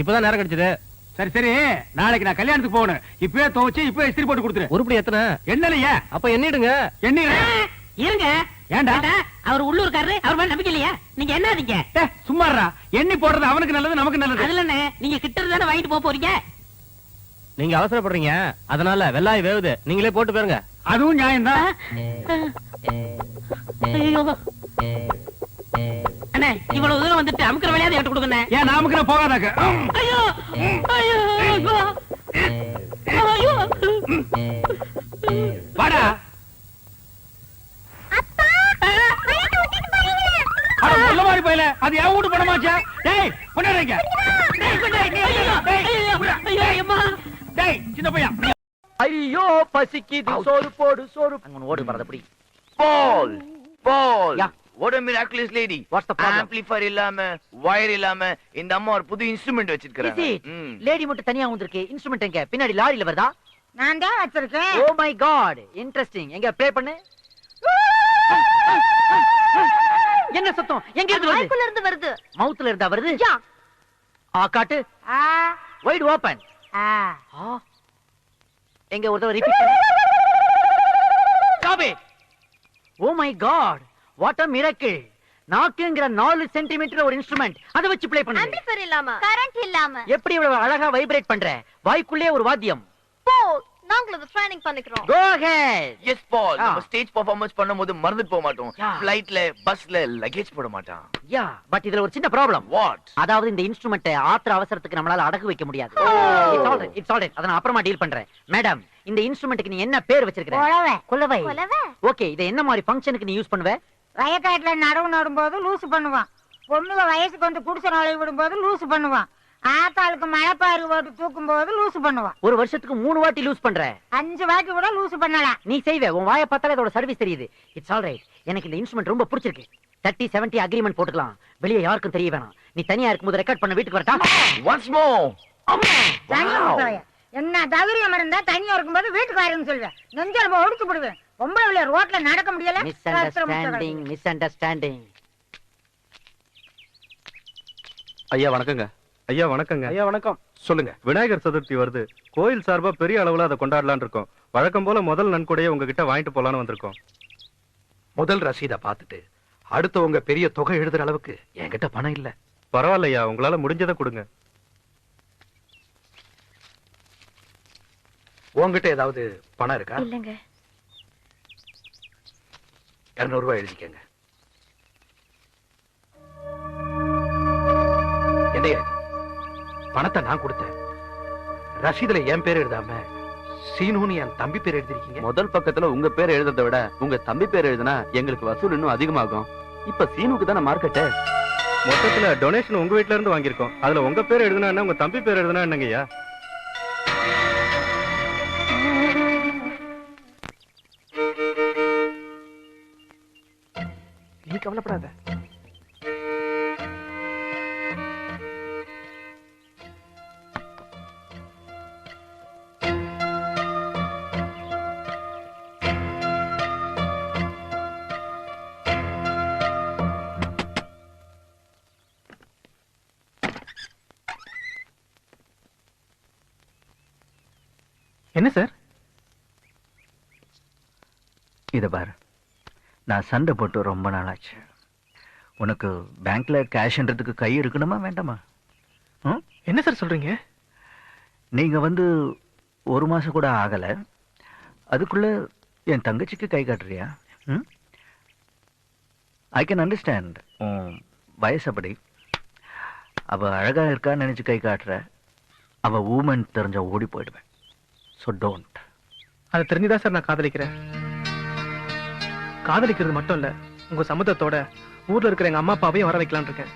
[SPEAKER 5] இப்பதான் நேரம் கிடைச்சது.
[SPEAKER 1] சரி சரி நாளைக்கு நான் கல்யாணத்துக்கு போகணும். இப்பவே துவச்சு இப்பவே இஸ்திரி போட்டு கொடுத்துரு.
[SPEAKER 5] உருப்படி எத்தனை?
[SPEAKER 1] என்னலையா
[SPEAKER 5] அப்ப எண்ணிடுங்க.
[SPEAKER 1] என்ன
[SPEAKER 2] இருங்க
[SPEAKER 1] ஏண்டா
[SPEAKER 2] அவர் உள்ளூர்காரரு அவர் மேல நம்பிக்கை இல்லையா? நீங்க என்ன ஆதீங்க
[SPEAKER 1] சும்மாறா எண்ணி போடுறது அவனுக்கு நல்லது நமக்கு நல்லது.
[SPEAKER 2] அதுல என்ன நீங்க கிட்ட இருந்தானே வாங்கிட்டு போக போறீங்க.
[SPEAKER 5] நீங்க அவசரப்படுறீங்க அதனால வெள்ளாய் வேவுது நீங்களே போட்டு போயிருங்க.
[SPEAKER 1] அதுவும் நியாயம்தான்.
[SPEAKER 2] ஐயோ அண்ணே இவ்வளவு தூரம் வந்துட்டு அமுக்கிற வேலையாவது எடுத்து கொடுங்க.
[SPEAKER 1] ஏன் நாமுக்கு நான் போகாதாக்க?
[SPEAKER 2] ஐயோ ஐயோ ஐயோ
[SPEAKER 1] வாடா. அட சொல்ல மாதிரி போயில அது என் வீட்டு பணமாச்சா? டேய் கொண்டாடுங்க. டேய் சின்ன பையன்
[SPEAKER 5] ஐயோ பசிக்குது சோறு போடு சோறு.
[SPEAKER 3] அங்க ஓடு பரத அப்படி.
[SPEAKER 6] Paul, Paul.
[SPEAKER 3] Yeah.
[SPEAKER 6] What a miraculous lady.
[SPEAKER 3] What's the problem?
[SPEAKER 6] Amplifier இல்லாம wire இல்லாம இந்த அம்மா ஒரு புது இன்ஸ்ட்ருமெண்ட் வச்சிருக்காங்க.
[SPEAKER 3] லேடி மட்டும் தனியா வந்திருக்கு. இன்ஸ்ட்ருமெண்ட் எங்க? பின்னாடி லாரியில வருதா?
[SPEAKER 4] நான் தான் வச்சிருக்கேன்.
[SPEAKER 3] Oh my god interesting. எங்க ப்ளே பண்ணு. என்ன சத்தம்? எங்க இருந்து வருது?
[SPEAKER 4] வாய்க்குள்ள இருந்து வருது.
[SPEAKER 3] மவுத்ல இருந்தா வருது?
[SPEAKER 4] யா.
[SPEAKER 3] காட்டு.
[SPEAKER 4] ஆ
[SPEAKER 3] வைட் ஓபன்.
[SPEAKER 4] ஆ
[SPEAKER 3] எங்க ஒரு தடவை ரிப்பீட் பண்ணு. Stop it. Oh my god what a miracle. நாக்குங்கற 4 சென்டிமீட்டர் ஒரு இன்ஸ்ட்ருமெண்ட் அத வச்சு ப்ளே பண்ணு.
[SPEAKER 4] ஆம்பிளிஃபையர் இல்லாம கரண்ட் இல்லாம
[SPEAKER 3] எப்படி இவ்வளவு அழகா வைப்ரேட் பண்ற? வாய்க்குள்ளே ஒரு வாத்தியம்.
[SPEAKER 4] போ நாங்கள ட்ரைனிங் பண்ணிக்கிறோம்.
[SPEAKER 3] கோ ahead.
[SPEAKER 6] Yes, Paul.
[SPEAKER 3] Ah.
[SPEAKER 6] நம்ம ஸ்டேஜ் பெர்ஃபார்மன்ஸ் பண்ணும்போது மறந்துட்டு போக மாட்டோம்.
[SPEAKER 3] Yeah.
[SPEAKER 6] ஃளைட்ல பஸ்ல லக்கேஜ் போட மாட்டான்.
[SPEAKER 3] யா பட் இதுல ஒரு சின்ன ப்ராப்ளம்.
[SPEAKER 6] What?
[SPEAKER 3] அதாவது இந்த இன்ஸ்ட்ருமெண்ட் ஆத்திர அவசரத்துக்கு நம்மளால அடகு வைக்க முடியாது. இட்ஸ் ஆல்ரைட் அத நான் அப்புறமா டீல் பண்றேன். மேடம் இந்த இன்ஸ்ட்ருமென்ட்க்கு நீ என்ன பேர் வச்சிருக்க?
[SPEAKER 4] கொலவை.
[SPEAKER 3] கொலவை.
[SPEAKER 4] கொலவை.
[SPEAKER 3] ஓகே இத என்ன மாதிரி ஃபங்க்ஷனுக்கு நீ யூஸ் பண்ணுவ?
[SPEAKER 7] வயக்காட்டுல நடவு நடும்போது லூசு பண்ணுவான். பொண்ணுங்க வயசுக்கு வந்து குடிசை நுழைய விடும்போது லூசு பண்ணுவான். ஆத்தாளுக்கு மழைப்பாரு போட்டு தூக்கும் போது லூசு பண்ணுவான்.
[SPEAKER 3] ஒரு வருஷத்துக்கு 3 வாட்டி லூஸ் பண்ற.
[SPEAKER 7] 5 வாட்டி கூட லூசு பண்ணலாம்.
[SPEAKER 3] நீ செய்வே உன் வாயை பார்த்தாலே அதோட சர்வீஸ் தெரியுது. இட்ஸ் ஆல்ரைட் எனக்கு இந்த இன்ஸ்ட்ருமென்ட் ரொம்ப பிடிச்சிருக்கு. 30-70 அக்ரிமெண்ட் போட்டுக்கலாம். வெளியே யாருக்கும் தெரிய வேணாம். நீ தனியா இருக்கும்போது ரெக்கார்ட் பண்ண வீட்டுக்கு வரட்டா?
[SPEAKER 6] Once more.
[SPEAKER 7] தனியா
[SPEAKER 6] Wow.
[SPEAKER 7] போய் என்ன தைரியம் இருந்தா தனியா இருக்கும்போது வீட்டுக்கு வரேன்னு சொல்லுவேன். நெஞ்சல் ஒடிச்சு போடுவேன். பொம்பளை பிள்ளை ரோட்ல நடக்க முடியல.
[SPEAKER 3] Miss understanding.
[SPEAKER 5] ஐயா வணக்கங்க.
[SPEAKER 8] ஐயா வணக்கங்க.
[SPEAKER 5] ஐயா வணக்கம்.
[SPEAKER 8] சொல்லுங்க. விநாயகர் சதுர்த்தி வருது. கோயில் சார்பா பெரிய அளவுல அதை கொண்டாடலாம்னு இருக்கோம். வழக்கம் போல முதல் நன்கொடையை உங்ககிட்ட வாங்கிட்டு போலான்னு வந்திருக்கோம்.
[SPEAKER 9] முதல் ரசீதை பார்த்துட்டு அடுத்தவங்க பெரிய தொகை எழுதுற அளவுக்கு என்கிட்ட பணம் இல்ல.
[SPEAKER 8] பரவாயில்லையா உங்களால முடிஞ்சதை கொடுங்க.
[SPEAKER 9] உங்ககிட்ட ஏதாவது பணம் இருக்கா?
[SPEAKER 4] இல்லங்க.
[SPEAKER 9] 200 ரூபாய் எழுதிக்கங்க. என்னையா இது? பணத்தை நான் கொடுத்தேன். ரசீதுல என் பேர் எழுதாம சீனுன்னு என் தம்பி பேர் எழுதிருக்கீங்க.
[SPEAKER 5] முதல் பக்கத்துல உங்க பேர் எழுதுறதை விட உங்க தம்பி பேர் எழுதுனா எங்களுக்கு வசூல் இன்னும் அதிகமாகும். இப்ப சீனுக்கு தானே மார்க்கெட்டு.
[SPEAKER 8] மொத்தத்துல டொனேஷன் உங்க வீட்ல இருந்து வாங்கியிருக்கோம். அதுல உங்க பேர் எழுதுனா என்ன, உங்க தம்பி பேர் எழுதுனா என்னங்கய்யா?
[SPEAKER 9] நீ கவலைப்படாத. என்ன சார்?
[SPEAKER 10] இத பாரு, நான் சண்டை போட்டு ரொம்ப நாளாச்சு. உனக்கு பேங்க்ல கேஷ்ன்றதுக்கு கை இருக்கணுமா வேண்டாமா?
[SPEAKER 9] என்ன சார் சொல்றீங்க?
[SPEAKER 10] நீங்க வந்து 1 மாசம் கூட ஆகல, அதுக்குள்ள என் தங்கச்சிக்கு கை காட்டுறியா? I can understand. வயசு அப்படி. அவ அழகா இருக்கான்னு நினைச்சு கை காட்டுற. அவ ஊமன் தெரிஞ்ச ஓடி போயிடுவேன். So don't.
[SPEAKER 9] அதை தெரிஞ்சுதான் சார் நான் காதலிக்கிறேன். காதலிக்கிறது மட்டும் இல்ல, உங்க சம்மதத்தோட ஊர்ல இருக்கிற எங்க அம்மா அப்பாவையும் வர வைக்கலான் இருக்கேன்.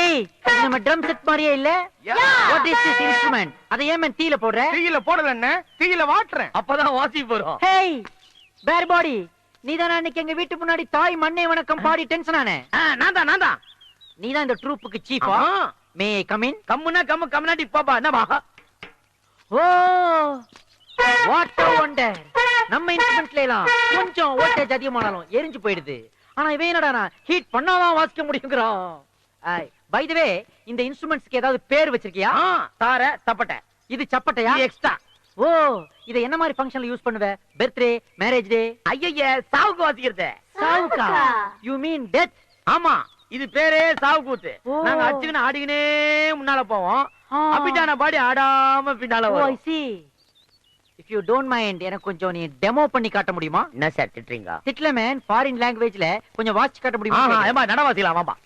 [SPEAKER 3] ஏய், இது நம்ம ட்ரம் செட் மாதிரியே இல்ல? What is this instrument? அதை ஏன் மேன் தீயில போடுற?
[SPEAKER 9] தீயில போடலன்னு தீயில வாட்டுறேன்.
[SPEAKER 6] அப்பதான் வாசி போறோம்.
[SPEAKER 3] ஹேய் பேர் பாடி, நீதானா அன்னைக்கு எங்க வீட்டு முன்னாடி தாய் மண்ணே வணக்கம் பாடி டென்ஷன் ஆனே?
[SPEAKER 6] நான் தான்
[SPEAKER 3] நீதான் இந்த ட்ரூப்புக்கு சீஃபா? மே ஐ கம் இன்?
[SPEAKER 6] கம்முனா கம்முனாடி பாப்பா என்னமா?
[SPEAKER 3] Oh what a wonder. நம்ம இன்ஸ்ட்ருமெண்ட்ல எல்லாம் கொஞ்சம் வோல்டேஜ் அதிகமானாலும் எரிஞ்சு போயிடுது. ஆனா இவன் என்னடா ஹீட் பண்ணாதான் வாசிக்க முடியுங்கிறான். பை தி வே, இந்த இன்ஸ்ட்ருமெண்ட்ஸ்க்கு ஏதாவது பேர் வச்சிருக்கியா?
[SPEAKER 6] தார தப்பட்ட.
[SPEAKER 3] இது சப்பட்டையா?
[SPEAKER 6] எக்ஸ்ட்ரா.
[SPEAKER 3] ஓ, இத என்ன மாதிரி ஃபங்க்ஷன்ல யூஸ் பண்ணுவ? Birthday, marriage day?
[SPEAKER 6] ஐயய்ய, சாவுக்கு வாசிக்கிறது.
[SPEAKER 3] சாவுக்கா? You mean death?
[SPEAKER 6] ஆமா, இது பேரே சாவு கூத்து.
[SPEAKER 3] ஓ.
[SPEAKER 6] நாங்க அடிச்சுக்கின்னு ஆடிக்கினே முன்னால போவோம். அப்படிட்டான பாடி ஆடாம பின்னால
[SPEAKER 3] ஓ, I
[SPEAKER 6] வரும்.
[SPEAKER 3] see. If you don't mind, எனக்கு கொஞ்சம் நீ டெமோ பண்ணி காட்ட முடியுமா?
[SPEAKER 6] என்ன சார் திட்டுறீங்க?
[SPEAKER 3] திட்ல மேன், ஃபாரின் லாங்குவேஜ்ல கொஞ்சம் வாசிச்சு காட்ட முடியுமா?
[SPEAKER 6] ஆஹா, ஏமா நடவாசிக்கலாம் வாப்பா.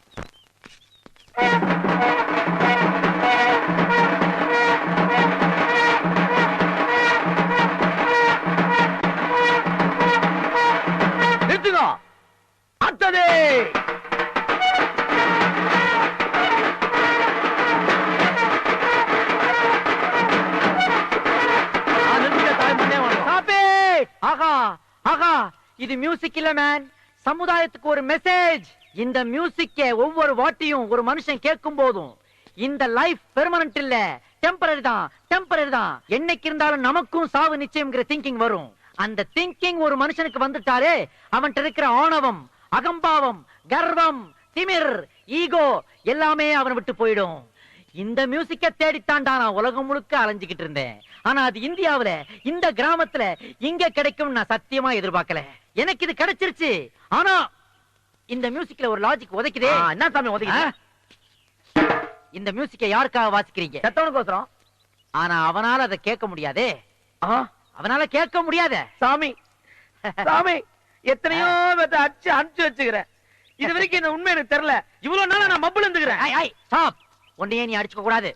[SPEAKER 6] நிறுத்துங்க. அடுத்தது
[SPEAKER 3] ஆகா ஆகா, இது மியூசிக் இல்ல மேன், சமுதாயத்துக்கு ஒரு மெசேஜ். இந்த மியூசிக்க ஒவ்வொரு வாட்டியும் ஒரு மனுஷன் கேட்கும் போதும் இந்த லைஃப் பெர்மனன்ட் இல்ல, டெம்பரரி தான், டெம்பரரி தான். என்னைக்கு இருந்தாலும் நமக்கும் சாவு நிச்சயம்ங்கிற திங்கிங் வரும். அந்த திங்கிங் ஒரு மனுஷனுக்கு வந்துட்டாலே அவன்கிட்ட இருக்கிற ஆணவம், அகம்பாவம், கர்வம், திமிர், ஈகோ எல்லாமே அவனை விட்டு போயிடும். இந்த மியூசிக்க தேடித்தாண்டா நான் உலகம் முழுக்க அலைஞ்சுக்கிட்டு இருந்தேன். ஆனா அது இந்தியாவுல இந்த கிராமத்துல இங்க கிடைக்கும் நான் சத்தியமா எதிர்பார்க்கல. எனக்கு இது கிடைச்சிருச்சு. ஆனா இந்த மியூசிக்ல ஒரு லாஜிக் உதைக்குதே.
[SPEAKER 6] என்ன சாமி உதைக்குது?
[SPEAKER 3] இந்த மியூசிக்க யாருக்காக வாசிக்கிறீங்க?
[SPEAKER 6] செத்தவனுக்கோசரம்.
[SPEAKER 3] ஆனா அவனால அதை கேட்க முடியாதே. அவனால கேட்க முடியாத.
[SPEAKER 6] சாமி சாமி, எத்தனையோ பேத்த அடிச்சு அனுப்பிச்சு வச்சுக்கிறேன். இது வரைக்கும் இந்த உண்மை எனக்கு தெரியல. இவ்வளவு நாளா நான் மப்புல இருந்துக்கிறேன்.
[SPEAKER 3] ஸ்டாப். உன்னையே நீ அடிச்சுக்க கூடாது.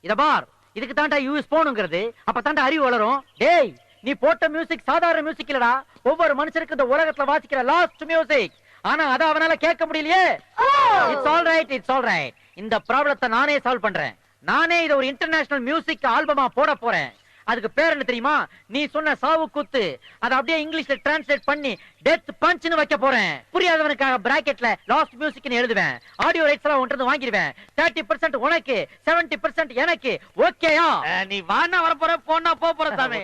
[SPEAKER 3] இத பார், இதுக்கு தாண்டா யூஎஸ் போனுங்கிறது. அப்ப தாண்டா அறிவு வளரும். டேய், நீ போட்ட மியூசிக் சாதாரண மியூசிக் இல்லடா, ஒவ்வொரு மனுஷனுக்கு இந்த உலகத்துல வாசிக்கிற லாஸ்ட் மியூசிக். ஆனா அத அவனால கேட்க முடியலையே. It's all right, it's all right. இந்த ப்ராப்ளத்தை நானே சால்வ் பண்றேன். நானே இத ஒரு இன்டர்நேஷனல் மியூசிக் ஆல்பமா போட போறேன். அதுக்கு பேர் என்ன தெரியுமா? நீ சொன்ன சாவு கூத்து. அத அப்படியே இங்கிலீஷ்ல டிரான்ஸ்லேட் பண்ணி டெத் பஞ்ச்னு வைக்க போறேன். புரியாதவனுக்காக பிராக்கெட்ல லாஸ்ட் மியூசிக்னு எழுதுவேன். ஆடியோ ரைட்ஸ் எல்லாம் ஒன்று வாங்கிடுவேன். 30% உனக்கு, 70% எனக்கு. ஓகேயா?
[SPEAKER 6] நீ வானா வர போற, போனா போற சாமி.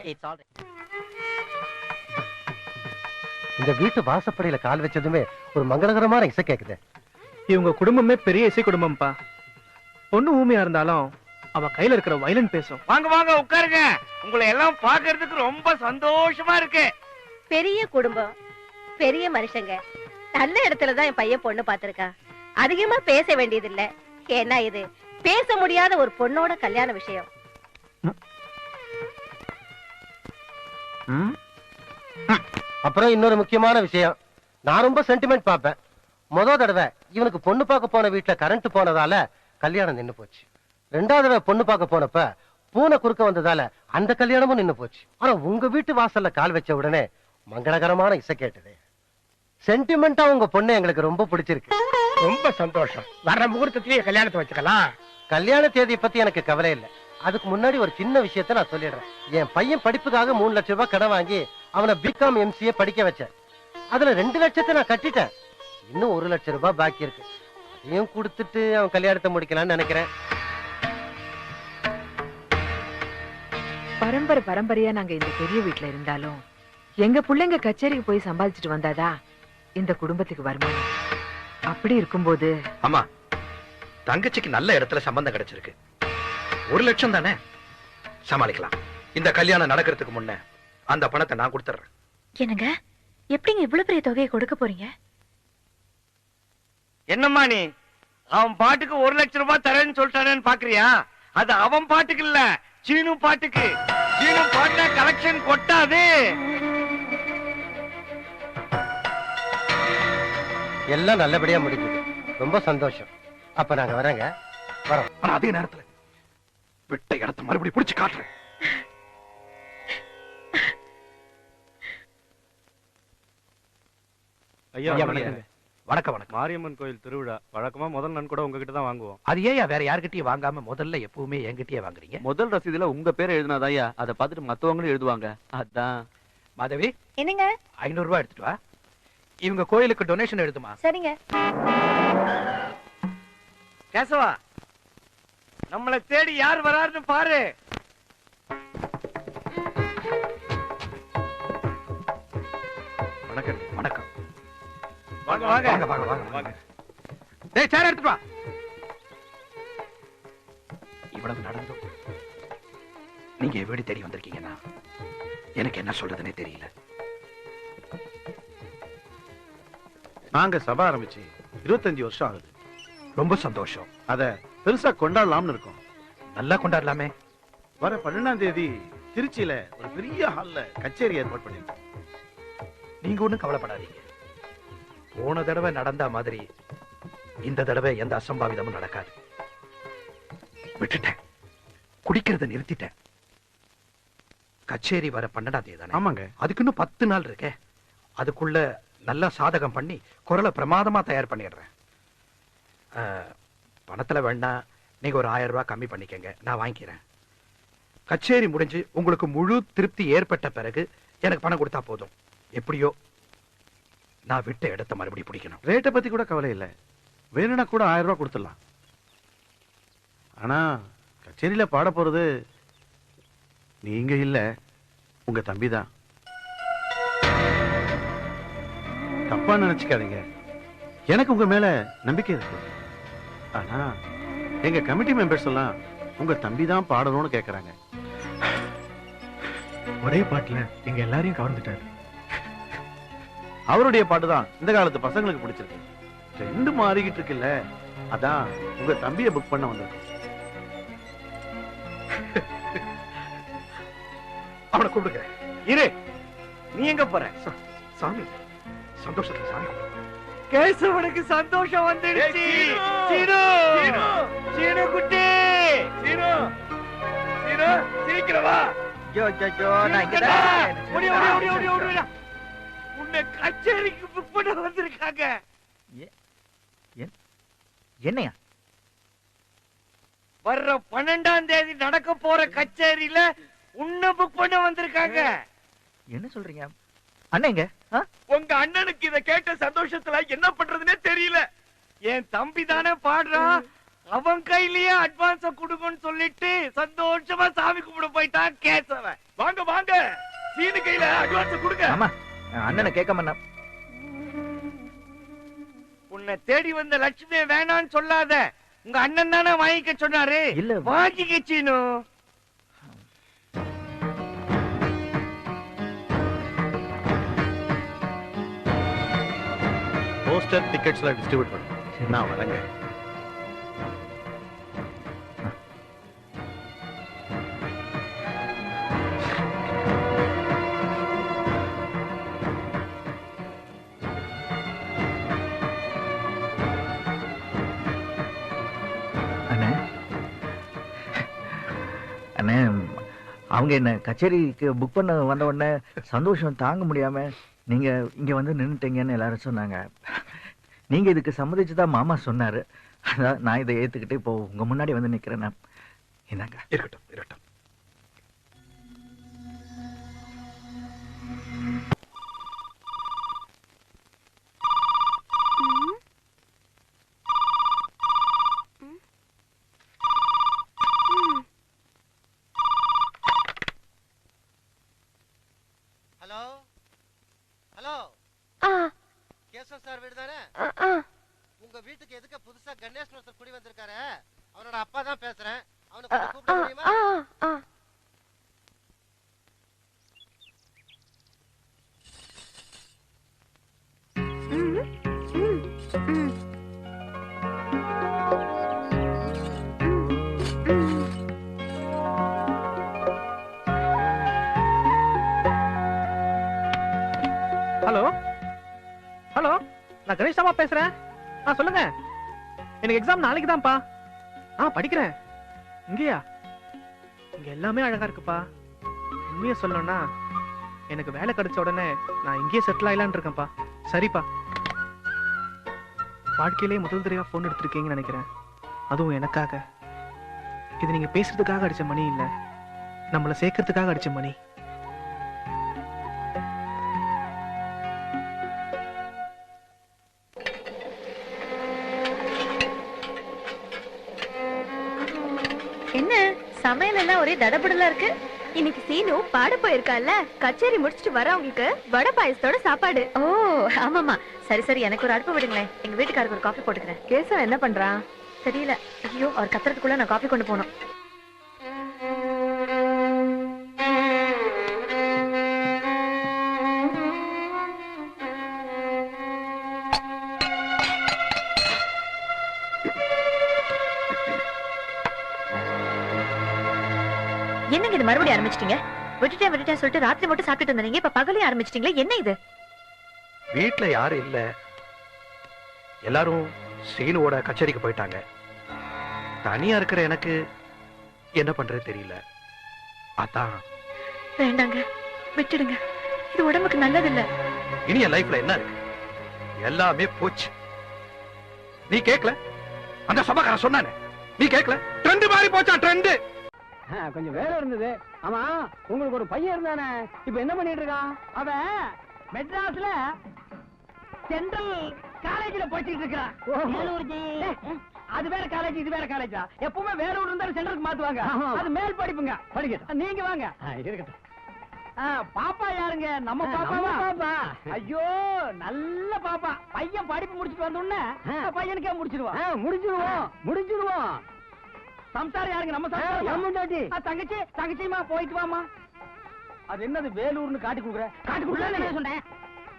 [SPEAKER 11] இந்த வீட்டு வாசப்படியில கால் வச்சதுமே ஒரு மங்களகரமான இசை கேக்குது.
[SPEAKER 9] இவங்க குடும்பமே பெரிய இசை குடும்பம்ப்பா. பொண்ணு ஊமையா இருந்தாலும் அவ கையில இருக்கிற வயலன் பேசும்.
[SPEAKER 6] வாங்க வாங்க உட்காருங்க. உங்களை எல்லாம் பாக்குறதுக்கு ரொம்ப சந்தோஷமா இருக்கு.
[SPEAKER 12] பெரிய குடும்பம், பெரிய மனுஷங்க. நல்ல இடத்துலதான் என் பையன் பொண்ணு பாத்திருக்கா. அதிகமா பேச வேண்டியது இல்ல. ஏன்னா இது பேச முடியாத ஒரு பொண்ணோட கல்யாண விஷயம்.
[SPEAKER 11] அப்புறம் இன்னொரு முக்கியமான விஷயம், நான் ரொம்ப சென்டிமெண்ட் பாப்பேன். முதல் தடவை இவனுக்கு பொண்ணு பார்க்க போன வீட்டுல கரண்ட் போனதால கல்யாணம் நின்னு போச்சு. 2வது தடவை பொண்ணு பார்க்க போனப்ப பூனை குறுக்க வந்ததால அந்த கல்யாணமும் நின்னு போச்சு. ஆனா உங்க வீட்டு வாசல்ல கால் வச்ச உடனே மங்களகரமான இசை கேட்டது. சென்டிமெண்டா உங்க பொண்ணு எங்களுக்கு ரொம்ப பிடிச்சிருக்கு.
[SPEAKER 9] ரொம்ப சந்தோஷம். வர்ற முகூர்த்தத்திலேயே கல்யாணத்தை வச்சுக்கலாம்.
[SPEAKER 11] கல்யாண தேதியை பத்தி எனக்கு கவலை இல்லை. அதுக்கு முன்னாடி ஒரு சின்ன விஷயத்த நான் சொல்லிடுறேன். என் பையன் படிப்புக்காக 3 லட்சம் ரூபாய் கடன் வாங்கி அவனை பிகாம் MCA படிக்க வச்சேன். அதுல 2 லட்சத்தை நான் கட்டிட்டேன். இன்னும் 1 லட்சம் ரூபாய் பாக்கி இருக்கு. அதையும் கொடுத்துட்டு அவன் கல்யாணத்தை முடிக்கலாம்னு நினைக்கிறேன்.
[SPEAKER 13] பரம்பரையா நாங்க இந்த பெரிய வீட்டுல இருந்தாலும் எங்க பிள்ளைங்க கச்சேரிக்கு போய் சம்பாதிச்சுட்டு வந்தாதா இந்த குடும்பத்துக்கு வருமானம். அப்படி இருக்கும்போது
[SPEAKER 5] அம்மா,
[SPEAKER 9] தங்கச்சிக்கு நல்ல இடத்துல சம்பந்தம் கிடைச்சிருக்கு. 1 லட்சம் தானே, சமாளிக்கலாம். இந்த கல்யாணம் நடக்கிறதுக்கு முன்ன அந்த பணத்தை நான் கொடுத்துறேன்.
[SPEAKER 13] என்னங்க எப்படிங்க இவ்வளவு பெரிய தொகையை கொடுக்க போறீங்க?
[SPEAKER 6] என்னம்மா நீ அவன் பாட்டுக்கு 1 லட்சம் ரூபாய் தரேன்னு சொல்லிட்டானேன்னு பாக்குறியா? அது அவன் பாட்டுக்கு இல்ல, சீனு பாட்டுக்கு. சீனு பாட்டா கலெக்ஷன் கொட்டாது.
[SPEAKER 11] எல்லாம் நல்லபடியா முடிஞ்சது. ரொம்ப சந்தோஷம். அப்ப நாங்க வரேங்க. வரோம்.
[SPEAKER 9] ஆனா அதே நேரத்துல விட்ட இடத்தை மறுபடியும் பிடிச்சு காட்டுறேன்.
[SPEAKER 8] ஐயா வணக்கம்.
[SPEAKER 9] வணக்கம் வணக்கம்.
[SPEAKER 8] மாரியம்மன் கோயில் திருவிழா வழக்கமா முதல் நன்கொடை உங்ககிட்ட தான் வாங்குவோம்.
[SPEAKER 9] அது ஏன் வேற யார்கிட்டயும் வாங்காம முதல்ல எப்பவுமே என்கிட்டயே வாங்குறீங்க?
[SPEAKER 5] முதல் ரசீதுல உங்க பேர் எழுதினாதாயா, அதை பார்த்துட்டு மத்தவங்களும் எழுதுவாங்க. அதான்.
[SPEAKER 9] மாதவி,
[SPEAKER 12] என்னங்க?
[SPEAKER 9] 500 ரூபாய் எடுத்துட்டு வா. இவங்க கோயிலுக்கு டொனேஷன் எடுத்துமா.
[SPEAKER 12] சரிங்க.
[SPEAKER 6] கேசவா, நம்மளை தேடி யார் வராருன்னு பாரு.
[SPEAKER 9] வணக்கம். வணக்கம்.
[SPEAKER 6] வாங்க வாங்க
[SPEAKER 9] வாங்க வாங்க வாங்க வாங்க. டேய் சேர் எடுத்துட்டு வா. இவ்வளவு நடந்தும் நீங்க எப்படி தேடி வந்திருக்கீங்கன்னா எனக்கு என்ன சொல்றதுன்னே தெரியல.
[SPEAKER 14] நாங்க சபை ஆரம்பிச்சு 25 வருஷம் ஆகுது.
[SPEAKER 9] ரொம்ப சந்தோஷம்.
[SPEAKER 14] அத பெருசா கொண்டாடலாம்னு இருக்கோம்.
[SPEAKER 9] நல்லா கொண்டாடலாமே.
[SPEAKER 14] வர 12ஆம் தேதி திருச்சியில ஒரு பெரிய ஹால்ல கச்சேரி ஏற்பாடு பண்ணிருக்கோம்.
[SPEAKER 9] நீங்க ஒண்ணும் கவலைப்படாதீங்க. போன தடவை நடந்த மாதிரி இந்த தடவை எந்த அசம்பாவிதமும் நடக்காது. விட்டுட்டேன், குடிக்கிறத நிறுத்திட்டேன். கச்சேரி வர 12ஆம் தேதி தானே?
[SPEAKER 14] ஆமாங்க.
[SPEAKER 9] அதுக்கு இன்னும் 10 நாள் இருக்கே. அதுக்குள்ள நல்லா சாதகம் பண்ணி குரலை பிரமாதமா தயார் பண்ணிடுறேன். பணத்துல வேணா நீங்க ஒரு 1000 ரூபாய் கம்மி பண்ணிக்கங்க, நான் வாங்கிக்கிறேன். கச்சேரி முடிஞ்சு உங்களுக்கு முழு திருப்தி ஏற்பட்ட பிறகு எனக்கு பணம் கொடுத்தா போதும். எப்படியோ நான் விட்ட இடத்தை மறுபடியும் பிடிக்கணும்.
[SPEAKER 14] ரேட்டை பத்தி கூட கவலை இல்லை. வேணும்னா கூட 1000 ரூபாய் கொடுத்துடலாம். ஆனா கச்சேரியில பாட போறது நீங்க இல்ல, உங்க தம்பி தான். தப்பா நினைச்சுக்காதீங்க. எனக்கு உங்க மேல நம்பிக்கை இருக்கு. ஆனா எங்க கமிட்டி மெம்பர்ஸ் எல்லாம் உங்க தம்பி தான் பாடணும்னு கேக்குறாங்க.
[SPEAKER 8] ஒரே பாட்டுல எங்க எல்லாரையும் கவர்ந்துட்டாரு.
[SPEAKER 14] அவருடைய பாட்டு தான் இந்த காலத்து பசங்களுக்கு பிடிச்சிருக்கு. ட்ரெண்ட் மாறிக்கிட்டு இருக்குல்ல, அதான் உங்க தம்பியை புக் பண்ண வந்திருக்கோம்.
[SPEAKER 9] அவனை கூப்பிடுங்க.
[SPEAKER 6] இரு, நீ எங்க போற?
[SPEAKER 9] சாமி சந்தோஷத்துல சாமி கூப்பிடுங்க.
[SPEAKER 6] கேசவனுக்கு சந்தோஷம் வந்துடுச்சு. சீனு, சீனு குட்டி, சீனு, சீனு சீக்கிரம் வா. உன்னை கச்சேரிக்கு புக் பண்ண வந்திருக்காங்க.
[SPEAKER 10] என்னையா?
[SPEAKER 6] வர்ற 12ஆம் தேதி நடக்க போற கச்சேரியில உன்னை புக் பண்ண வந்திருக்காங்க.
[SPEAKER 10] என்ன சொல்றீங்க அண்ணங்க?
[SPEAKER 6] உங்க அண்ணனுக்கு இத கேட்ட சந்தோஷத்துல என்ன பண்றதுன்னே தெரியல. என் தம்பி தானே பாடுறான், அவன் கையிலேயே அட்வான்ஸ கொடுங்கன்னு சொல்லிட்டு சந்தோஷமா சாமி கும்பிட போயிட்டான் கேசவன். வாங்க வாங்க, சீனு கையில அட்வான்ஸ் கொடுங்க.
[SPEAKER 10] ஆமா, அண்ணனை கேட்க மாட்டேன்.
[SPEAKER 6] உன்னை தேடி வந்த லட்சுமியை வேணான்னு சொல்லாத. உங்க அண்ணன் தானே வாங்கிக்க சொன்னாரு.
[SPEAKER 10] இல்ல,
[SPEAKER 6] வாங்கிக்க சீனு.
[SPEAKER 14] போஸ்டர் டிக்கெட்ஸ்லாம் டிஸ்ட்ரிபியூட் பண்ணுங்க. நான் வரேங்க.
[SPEAKER 10] அண்ணே, அண்ணே, அவங்க என்ன கச்சேரிக்கு புக் பண்ண வந்த உடனே சந்தோஷம் தாங்க முடியாம நீங்க இங்க வந்து நின்னுட்டீங்கன்னு எல்லாரும் சொன்னாங்க. நீங்க இதுக்கு சம்மதிச்சுதான் மாமா சொன்னாரு. அதான் நான் இதை ஏத்துக்கிட்டு இப்போ உங்க முன்னாடி வந்து நிக்கிறேன். இந்தாங்க.
[SPEAKER 9] இருக்கட்டும் இருக்கட்டும்.
[SPEAKER 11] ஹலோ ஹலோ, கேசவ் சார் வீடு தானே? உங்க வீட்டுக்கு எதுக்கு புதுசா கணேஷ் சுரேஷ் ஒருத்தர் குடி வந்திருக்காரு, அவனோட அப்பா தான் பேசுறேன். அவனுக்கு கொஞ்சம் கூப்பிட முடியுமா?
[SPEAKER 15] ஹலோ ஹலோ, நான் கணேஷ் தாமா பேசுறேன். சொல்லுங்க. எனக்கு எக்ஸாம் நாளைக்கு தான்ப்பா. படிக்கிறேன். இங்கேயா? இங்க எல்லாமே அழகா இருக்குப்பா. உண்மையை சொல்லணும்னா எனக்கு வேலை கிடைச்ச உடனே நான் இங்கேயே செட்டில் ஆயிலான்னு இருக்கேன்ப்பா. சரிப்பா. வாழ்க்கையிலே முதல் தடவையா போன் எடுத்திருக்கீங்கன்னு நினைக்கிறேன். அதுவும் எனக்காக. இது நீங்க பேசுறதுக்காக அடிச்ச மணி இல்ல, நம்மளை சேர்க்கறதுக்காக அடிச்ச மணி.
[SPEAKER 12] என்ன சமையல் எல்லாம் ஒரே தடபடலா இருக்கு? இன்னைக்கு சீனு பாட போயிருக்கால, கச்சேரி முடிச்சிட்டு வரவங்களுக்கு வடை பாயசத்தோட சாப்பாடு. ஓ ஆமாமா, சரி சரி, எனக்கு ஒரு அடுப்பு விடுங்களேன். எங்க வீட்டுக்காரருக்கு ஒரு காஃபி போட்டுக்கிறேன். கேசவன் என்ன பண்றான் தெரியல. ஐயோ, அவர் கத்துறதுக்குள்ள நான் காஃபி கொண்டு போனோம். என்னங்க இது மறுபடியும் ஆரம்பிச்சிட்டீங்க? விட்டுட்டேன் சொல்லிட்டு ராத்திரி மட்டும் சாப்பிட்டு இருந்தீங்க, இப்ப பகலே ஆரம்பிச்சிட்டீங்களா? என்ன இது?
[SPEAKER 9] வீட்டுல யாரும் இல்ல, எல்லாரும் சீனுவோட கச்சேரிக்கு போயிட்டாங்க. தனியா இருக்கிற எனக்கு என்ன பண்றது தெரியல. அதான்.
[SPEAKER 12] வேண்டாங்க, விட்டுடுங்க. இது உடம்புக்கு நல்லது இல்ல.
[SPEAKER 9] இனி என் லைஃப்ல என்ன இருக்கு? எல்லாமே போச்சு. நீ கேட்கல? அந்த சபாக்காரன் சொன்னானே, நீ கேட்கல? ட்ரெண்ட் மாறி போச்சா? ட்ரெண்ட்.
[SPEAKER 1] கொஞ்சம் வேலை இருந்தது. ஆமா, உங்களுக்கு ஒரு பையன் இருந்தானே, இப்ப என்ன பண்ணிட்டு இருக்கான்? அவன் மெட்ராஸ்ல சென்ட்ரல் காலேஜ்ல படிச்சிட்டு இருக்கான். அது வேற காலேஜ், இது வேற காலேஜா? எப்பவுமே வேற ஊர் இருந்தாலும் சென்டருக்கு மாத்துவாங்க. அது மேல் படிப்புங்க. படிக்க நீங்க வாங்க. இருக்கட்டும். பாப்பா யாருங்க? நம்ம பாப்பா. ஐயோ, நல்ல பாப்பா. பையன் படிப்பு முடிச்சிட்டு வந்த உடனே பையனுக்கே முடிச்சிருவோம். சம்சாரம் யாருங்க? நம்ம சம்சாரம். தங்கச்சிமா போயிட்டு வாமா. அது என்னது வேலூர்னு காட்டி கொடுக்குற? சொன்னேன்.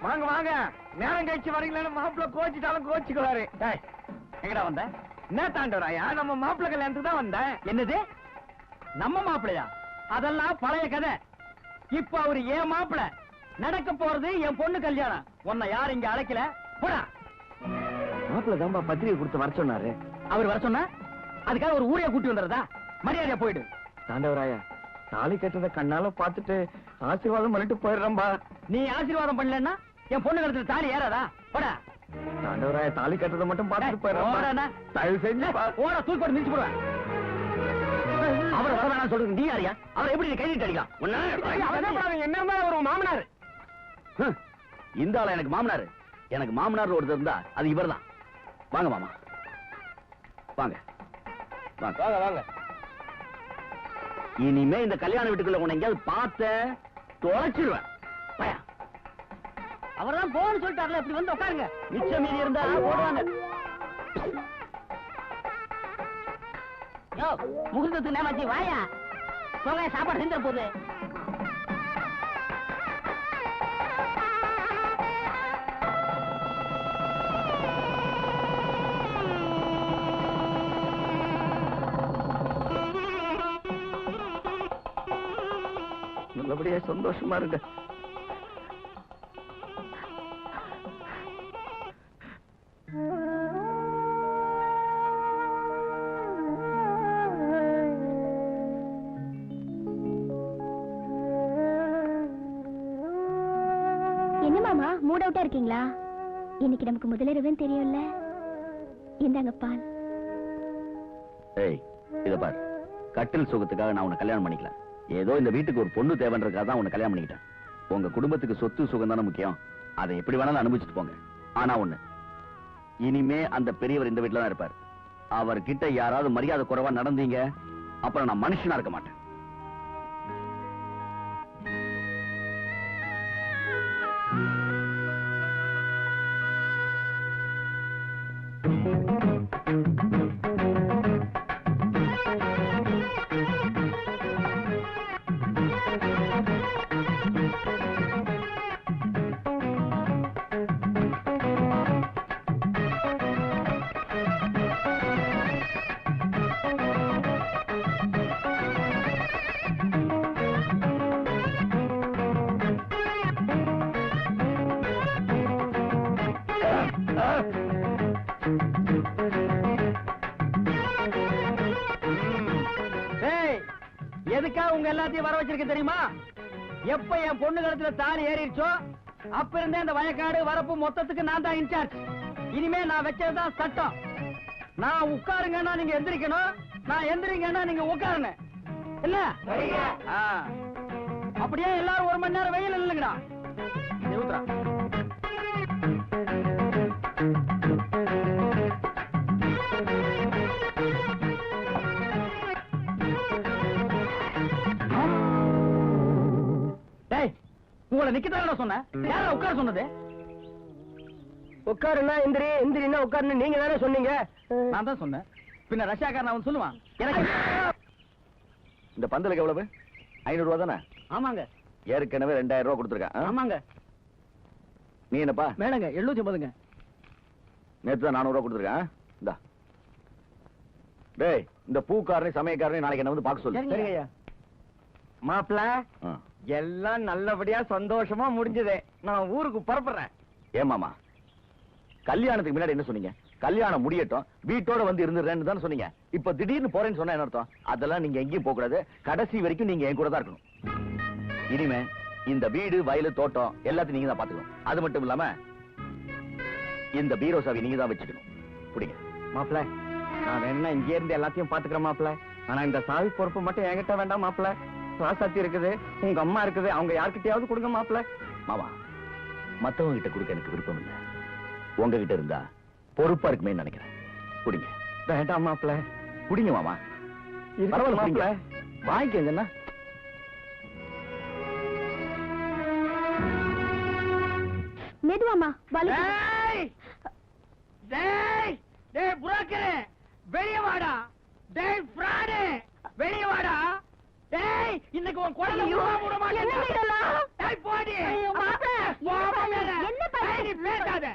[SPEAKER 1] வாங்க வாங்க, நேரம் கழிச்சு வரீங்களா? மாப்பிள்ள கோச்சிட்டாலும் கோச்சிக்குவாரு. எங்கடா வந்த? என்ன தாண்டவராயா? நம்ம மாப்பிள்ள கல்யாணத்துக்கு தான் வந்தேன். என்னது நம்ம மாப்பிள்ளையா? அதெல்லாம் பழைய கதை. இப்ப அவரு ஏன் மாப்பிள்ள. நடக்க போறது என் பொண்ணு கல்யாணம். உன்னை யாரும் இங்க அழைக்கல. போடா. மாப்பிள்ள தான்பா பத்திரிகை கொடுத்து வர சொன்னாரு. அவர் வர சொன்னா அதுக்காக ஒரு ஊரைய கூட்டி வந்துறதா? மரியாதையா போயிடு. தாண்டவராயா, தாலி கட்டுறத கண்ணால பாத்துட்டு ஆசீர்வாதம் பண்ணிட்டு போயிடுறம்பா. நீ ஆசீர்வாதம் பண்ணலன்னா என் பொண்ணு கழுத்துல தாலி ஏறாதா? போடா. தாண்டவராயா, தாலி கட்டுறத மட்டும் பாத்துட்டு போயிடுறேன். தயவு செஞ்சு போட, தூக்கி போட்டு மிதிச்சு போடுவேன். அவர் வர வேணாம் சொல்றது நீ யாரியா? அவர் எப்படி நீ கைதிட்டு அடிக்கலாம்? என்ன ஒரு மாமனார்? இந்த ஆளா எனக்கு மாமனார்? எனக்கு மாமனார் ஒருத்தர் இருந்தா அது இவர் தான். வாங்க மாமா, வாங்க வாங்க வாங்க. இனிமே இந்த கல்யாண வீட்டுக்குள்ள உன்னை எங்கேயாவது பார்த்த தொலைச்சிருவேன். அவர்தான் போன்னு சொல்லிட்டார்ல, இப்படி வந்து உட்காருங்க. மிச்சம் மீறி இருந்தா போடுவாங்க. முகூர்த்தத்துக்கு நேமாச்சி வாயா. போங்க, சாப்பாடு செஞ்ச போது. நல்லபடியா சந்தோஷமா இருங்க.
[SPEAKER 4] என்ன மாமா, மூட் அவுட்டா இருக்கீங்களா? இன்னைக்கு நமக்கு முதலிரவுன்னு தெரியும்ல. இந்தாங்க பால்.
[SPEAKER 5] ஏய், இத பாரு, கட்டில் சுகத்துக்காக நான் உன்னை கல்யாணம் பண்ணிக்கல. ஏதோ இந்த வீட்டுக்கு ஒரு பொண்ணு தேவைன்றதுக்காக தான் உன்னை கல்யாணம் பண்ணிக்கிட்டேன். உங்க குடும்பத்துக்கு சொத்து சுகம் தானே முக்கியம். அதை எப்படி வேணாலும் அனுபவிச்சுட்டு போங்க. ஆனா ஒண்ணு, இனிமே அந்த பெரியவர் இந்த வீட்டுல தான் இருப்பார். அவர்கிட்ட யாராவது மரியாதை குறைவா நடந்தீங்க, அப்புறம் நான் மனுஷனா இருக்க மாட்டேன்.
[SPEAKER 1] எதுக்காக உங்க எல்லாத்தையும் வர வச்சிருக்க தெரியுமா? எப்ப என் பொண்ணு கழுத்துல தாலி ஏறிடுச்சோ அப்ப இருந்தே இந்த வயக்காடு வரப்பு மொத்தத்துக்கு நான் தான் இன்சார்ஜ். இனிமே நான் வச்சதுதான் சட்டம். நான் உட்காருங்கன்னா நீங்க எந்திரிக்கணும், நான் எந்திரிங்கன்னா நீங்க உட்காருங்க. இல்ல அப்படியே எல்லாரும் 1 மணி நேரம் வெயில் இல்லைங்கடா. உங்களை நிக்கத்தான் சொன்னேன். யாரா உட்கார சொன்னது?
[SPEAKER 2] உட்காருன்னா எந்திரி, எந்திரின்னா உட்காருன்னு நீங்க தானே சொன்னீங்க.
[SPEAKER 1] நான் தான் சொன்னேன். பின்ன ரஷ்யாக்காரன் அவன் சொல்லுவான். எனக்கு
[SPEAKER 5] இந்த பந்தலுக்கு எவ்வளவு? 500 ரூபா தானே?
[SPEAKER 1] ஆமாங்க.
[SPEAKER 5] ஏற்கனவே 2000 ரூபா கொடுத்துருக்கேன்.
[SPEAKER 1] ஆமாங்க.
[SPEAKER 5] நீ என்னப்பா?
[SPEAKER 1] மேடங்க 750ங்க.
[SPEAKER 5] நேத்து தான் 400 ரூபா கொடுத்துருக்கேன். இந்தா. டேய், இந்த பூக்காரனை சமயக்காரனை நாளைக்கு என்ன வந்து பார்க்க சொல்லு.
[SPEAKER 1] சரிங்க ஐயா.
[SPEAKER 2] மாப்பிள எல்லாம் நல்லபடியா சந்தோஷமா முடிஞ்சது. நான் ஊருக்கு புறப்படுறேன்.
[SPEAKER 5] ஏமாமா, கல்யாணத்துக்கு முன்னாடி என்ன சொன்னீங்க? கல்யாணம் முடியட்டும் வீட்டோட வந்து இருந்துறேன்னு தான் சொன்னீங்க. இப்ப திடீர்னு போறேன்னு சொன்னா என்ன அர்த்தம்? அதெல்லாம் நீங்க எங்கேயும் போக கூடாது. கடைசி வரைக்கும் நீங்க என் கூட தான் இருக்கணும். இனிமே இந்த வீடு, வயலு, தோட்டம் எல்லாத்தையும் நீங்க தான் பாத்துக்கணும். அது மட்டும் இல்லாம இந்த பீரோ சாவி நீங்க தான் வச்சுக்கணும். புடிங்க.
[SPEAKER 2] மாப்பிள, நான் வேணா இங்கே இருந்து எல்லாத்தையும் பாத்துக்கிறேன் மாப்பிள. ஆனா இந்த சாவி பொறுப்பு மட்டும் என்கிட்ட வேண்டாம் மாப்பிள. ராசாத்தி இருக்குது, உங்க அம்மா இருக்குது, அவங்க யார்கிட்டயாவது கொடுங்க மாப்பிள.
[SPEAKER 5] மாமா, மத்தவங்க கிட்ட கொடுக்க எனக்கு விருப்பம் இல்ல. உங்ககிட்ட இருந்தா பொறுப்பா இருக்குமே நினைக்கிறேன். புடிங்க.
[SPEAKER 2] வேண்டாம் மாப்பிள.
[SPEAKER 5] புடிங்க மாமா.
[SPEAKER 2] பரவாயில்ல மாப்பிள,
[SPEAKER 5] வாங்கிக்கங்கண்ணா.
[SPEAKER 4] மெதுவாமா வலி.
[SPEAKER 1] டேய் டேய் புரோக்கர் வெளிய வாடா. டேய் ஃப்ராட் வெளிய வாடா. டேய் இன்னைக்கு உன் குடல மூட மாட்டேன்.
[SPEAKER 4] என்ன இதெல்லாம்?
[SPEAKER 1] டேய் போடி.
[SPEAKER 4] ஐயோ மாப்பிள, என்ன
[SPEAKER 1] டேய் நீ பேசாத.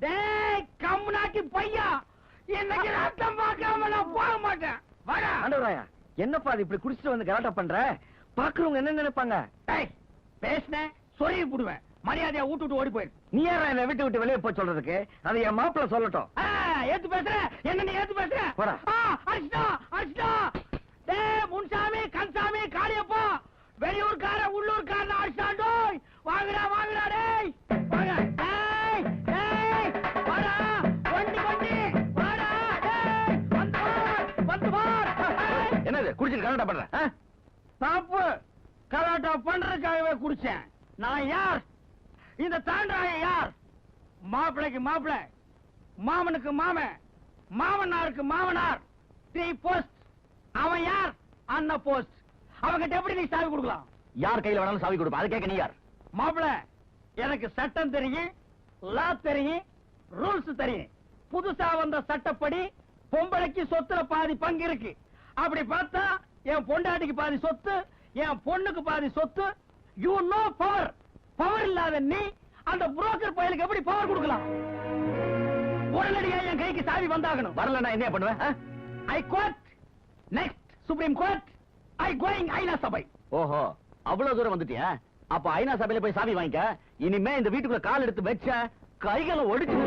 [SPEAKER 1] டேய் கம்முனாட்டி பையா, இன்னைக்கு ரத்தம் பார்க்காம நான் போக மாட்டேன். வாடா.
[SPEAKER 2] ஆண்டவராயா, என்னப்பா இது இப்படி குடிச்சிட்டு வந்து கலாட்டா பண்ற? பாக்குறவங்க என்ன நினைப்பாங்க?
[SPEAKER 1] டேய் பேசுனே சொருகி புடுவேன். மரியாதையா விட்டு ஓடி போயிரு.
[SPEAKER 2] நீ யாரா என்ன விட்டு விட்டு வெளியே போய் சொல்றதுக்கு? அதை என் மாப்பிள சொல்லட்டும்.
[SPEAKER 1] ஏத்து பேசுற என்ன? நீ ஏத்து பேசுற?
[SPEAKER 2] போடா.
[SPEAKER 1] அடிச்சா அடிச்சா. டேய் முன்சாமி, கன்சாமி, காளியப்பா, வெளியூர்கார உள்ளூர்கார அடிச்சாண்டோய். வாங்கடா வாங்கடா. டேய் வாங்க. டேய் டேய் வாடா. வண்டி வண்டி வாடா. டேய் வந்து பார்.
[SPEAKER 5] என்னது குடிச்சிட்டு கலாட்டா பண்ற?
[SPEAKER 1] தப்பு. கலாட்டா பண்றதுக்காகவே குடிச்சேன். நான் யார்? இந்த தாண்டாய யார்? மாப்பிளைக்கு மாப்பிளை, மாமனுக்கு மாமன், மாமனாருக்கு மாமனார். 3 போஸ்ட். அவன் யார்? அண்ணா போஸ்ட். அவங்கிட்ட எப்படி நீ சாவி கொடுக்கலாம்?
[SPEAKER 5] யார் கையில வேணாலும் சாவி கொடுப்பா. அதை கேட்க நீ யார்?
[SPEAKER 1] மாப்பிளை, எனக்கு சட்டம் தெரியும், லா தெரியும், ரூல்ஸ் தெரியும். புதுசா வந்த சட்டப்படி பொம்பளைக்கு சொத்துல பாதி பங்கு இருக்கு. அப்படி பார்த்தா என் பொண்டாட்டிக்கு பாதி சொத்து, என் பொண்ணுக்கு பாதி சொத்து. You know power. பவர் இல்லாத நீ அந்த புரோக்கர் பயலுக்கு எப்படி பவர் கொடுக்கலாம்? உடனடியா என் கைக்கு சாவி வந்தாகணும்.
[SPEAKER 5] வரலன்னா என்ன பண்ணுவேன்?
[SPEAKER 1] I court. Next supreme court. I going ஐநா சபை.
[SPEAKER 5] ஓஹோ, அவ்வளவு தூரம் வந்துட்டியா? அப்ப ஐநா சபையில போய் சாவி வாங்கிக்க. இனிமே இந்த வீட்டுக்குள்ள கால் எடுத்து வச்ச கைகளை ஒடிச்சு.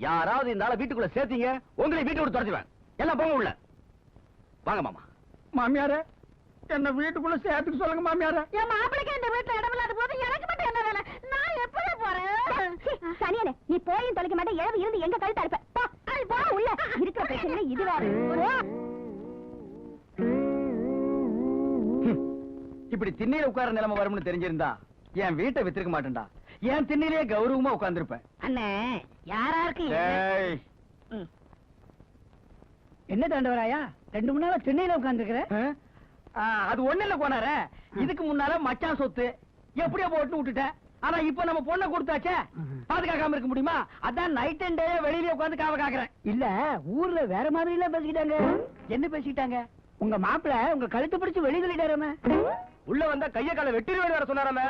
[SPEAKER 5] யாராவது இந்த ஆளை வீட்டுக்குள்ள சேர்த்தீங்க, உங்களை வீட்டு விட்டு தொடச்சுவேன். எல்லாம் போங்க உள்ள. வாங்க மாமா.
[SPEAKER 1] மாமியாரே, என்ன வீட்டுக்குள்ள சேர்த்துக்கு சொல்லுங்க மாமியாரே.
[SPEAKER 4] என் மாப்பிளைக்கு இந்த வீட்டுல இடம் இல்லாத போது எனக்கு மட்டும் என்ன வேலை? நான் எப்படி போறேன்? சனியனே, நீ போயும் தொலைக்க மாட்டே. இரவு இருந்து எங்க கழுத்து அறுப்ப. போ உள்ள இருக்கிற பிரச்சனை இது வேற.
[SPEAKER 1] இப்படி திண்ணையில உட்கார நிலைமை வரும்னு தெரிஞ்சிருந்தா என் வீட்டை வித்திருக்க மாட்டேன்டா. என் திண்ணையிலேயே கௌரவமா உட்கார்ந்துருப்பேன்.
[SPEAKER 2] அண்ணே, யாராருக்கு
[SPEAKER 1] என்ன தாண்டவராயா 2 மணி நேரம் திண்ணையில உட்கார்ந்துருக்கிற? அது ஒண்ணு இல்ல போனார. இதுக்கு முன்னால மச்சான் சொத்து எப்படியோ போட்டு விட்டுட்டேன். ஆனா இப்ப நம்ம பொண்ணை கொடுத்தாச்சே, பாதுகாக்காம இருக்க முடியுமா? அதான் நைட் அண்ட் டே வெளியில உட்கார்ந்து காவ காக்குறேன். இல்ல ஊர்ல வேற மாதிரி எல்லாம் பேசிக்கிட்டாங்க. என்ன பேசிக்கிட்டாங்க? உங்க மாப்பிள்ள உங்க கழுத்து பிடிச்சு வெளியே சொல்லிட்டாராம.
[SPEAKER 2] உள்ள வந்தா கைய கால வெட்டி வேற சொன்னாராம.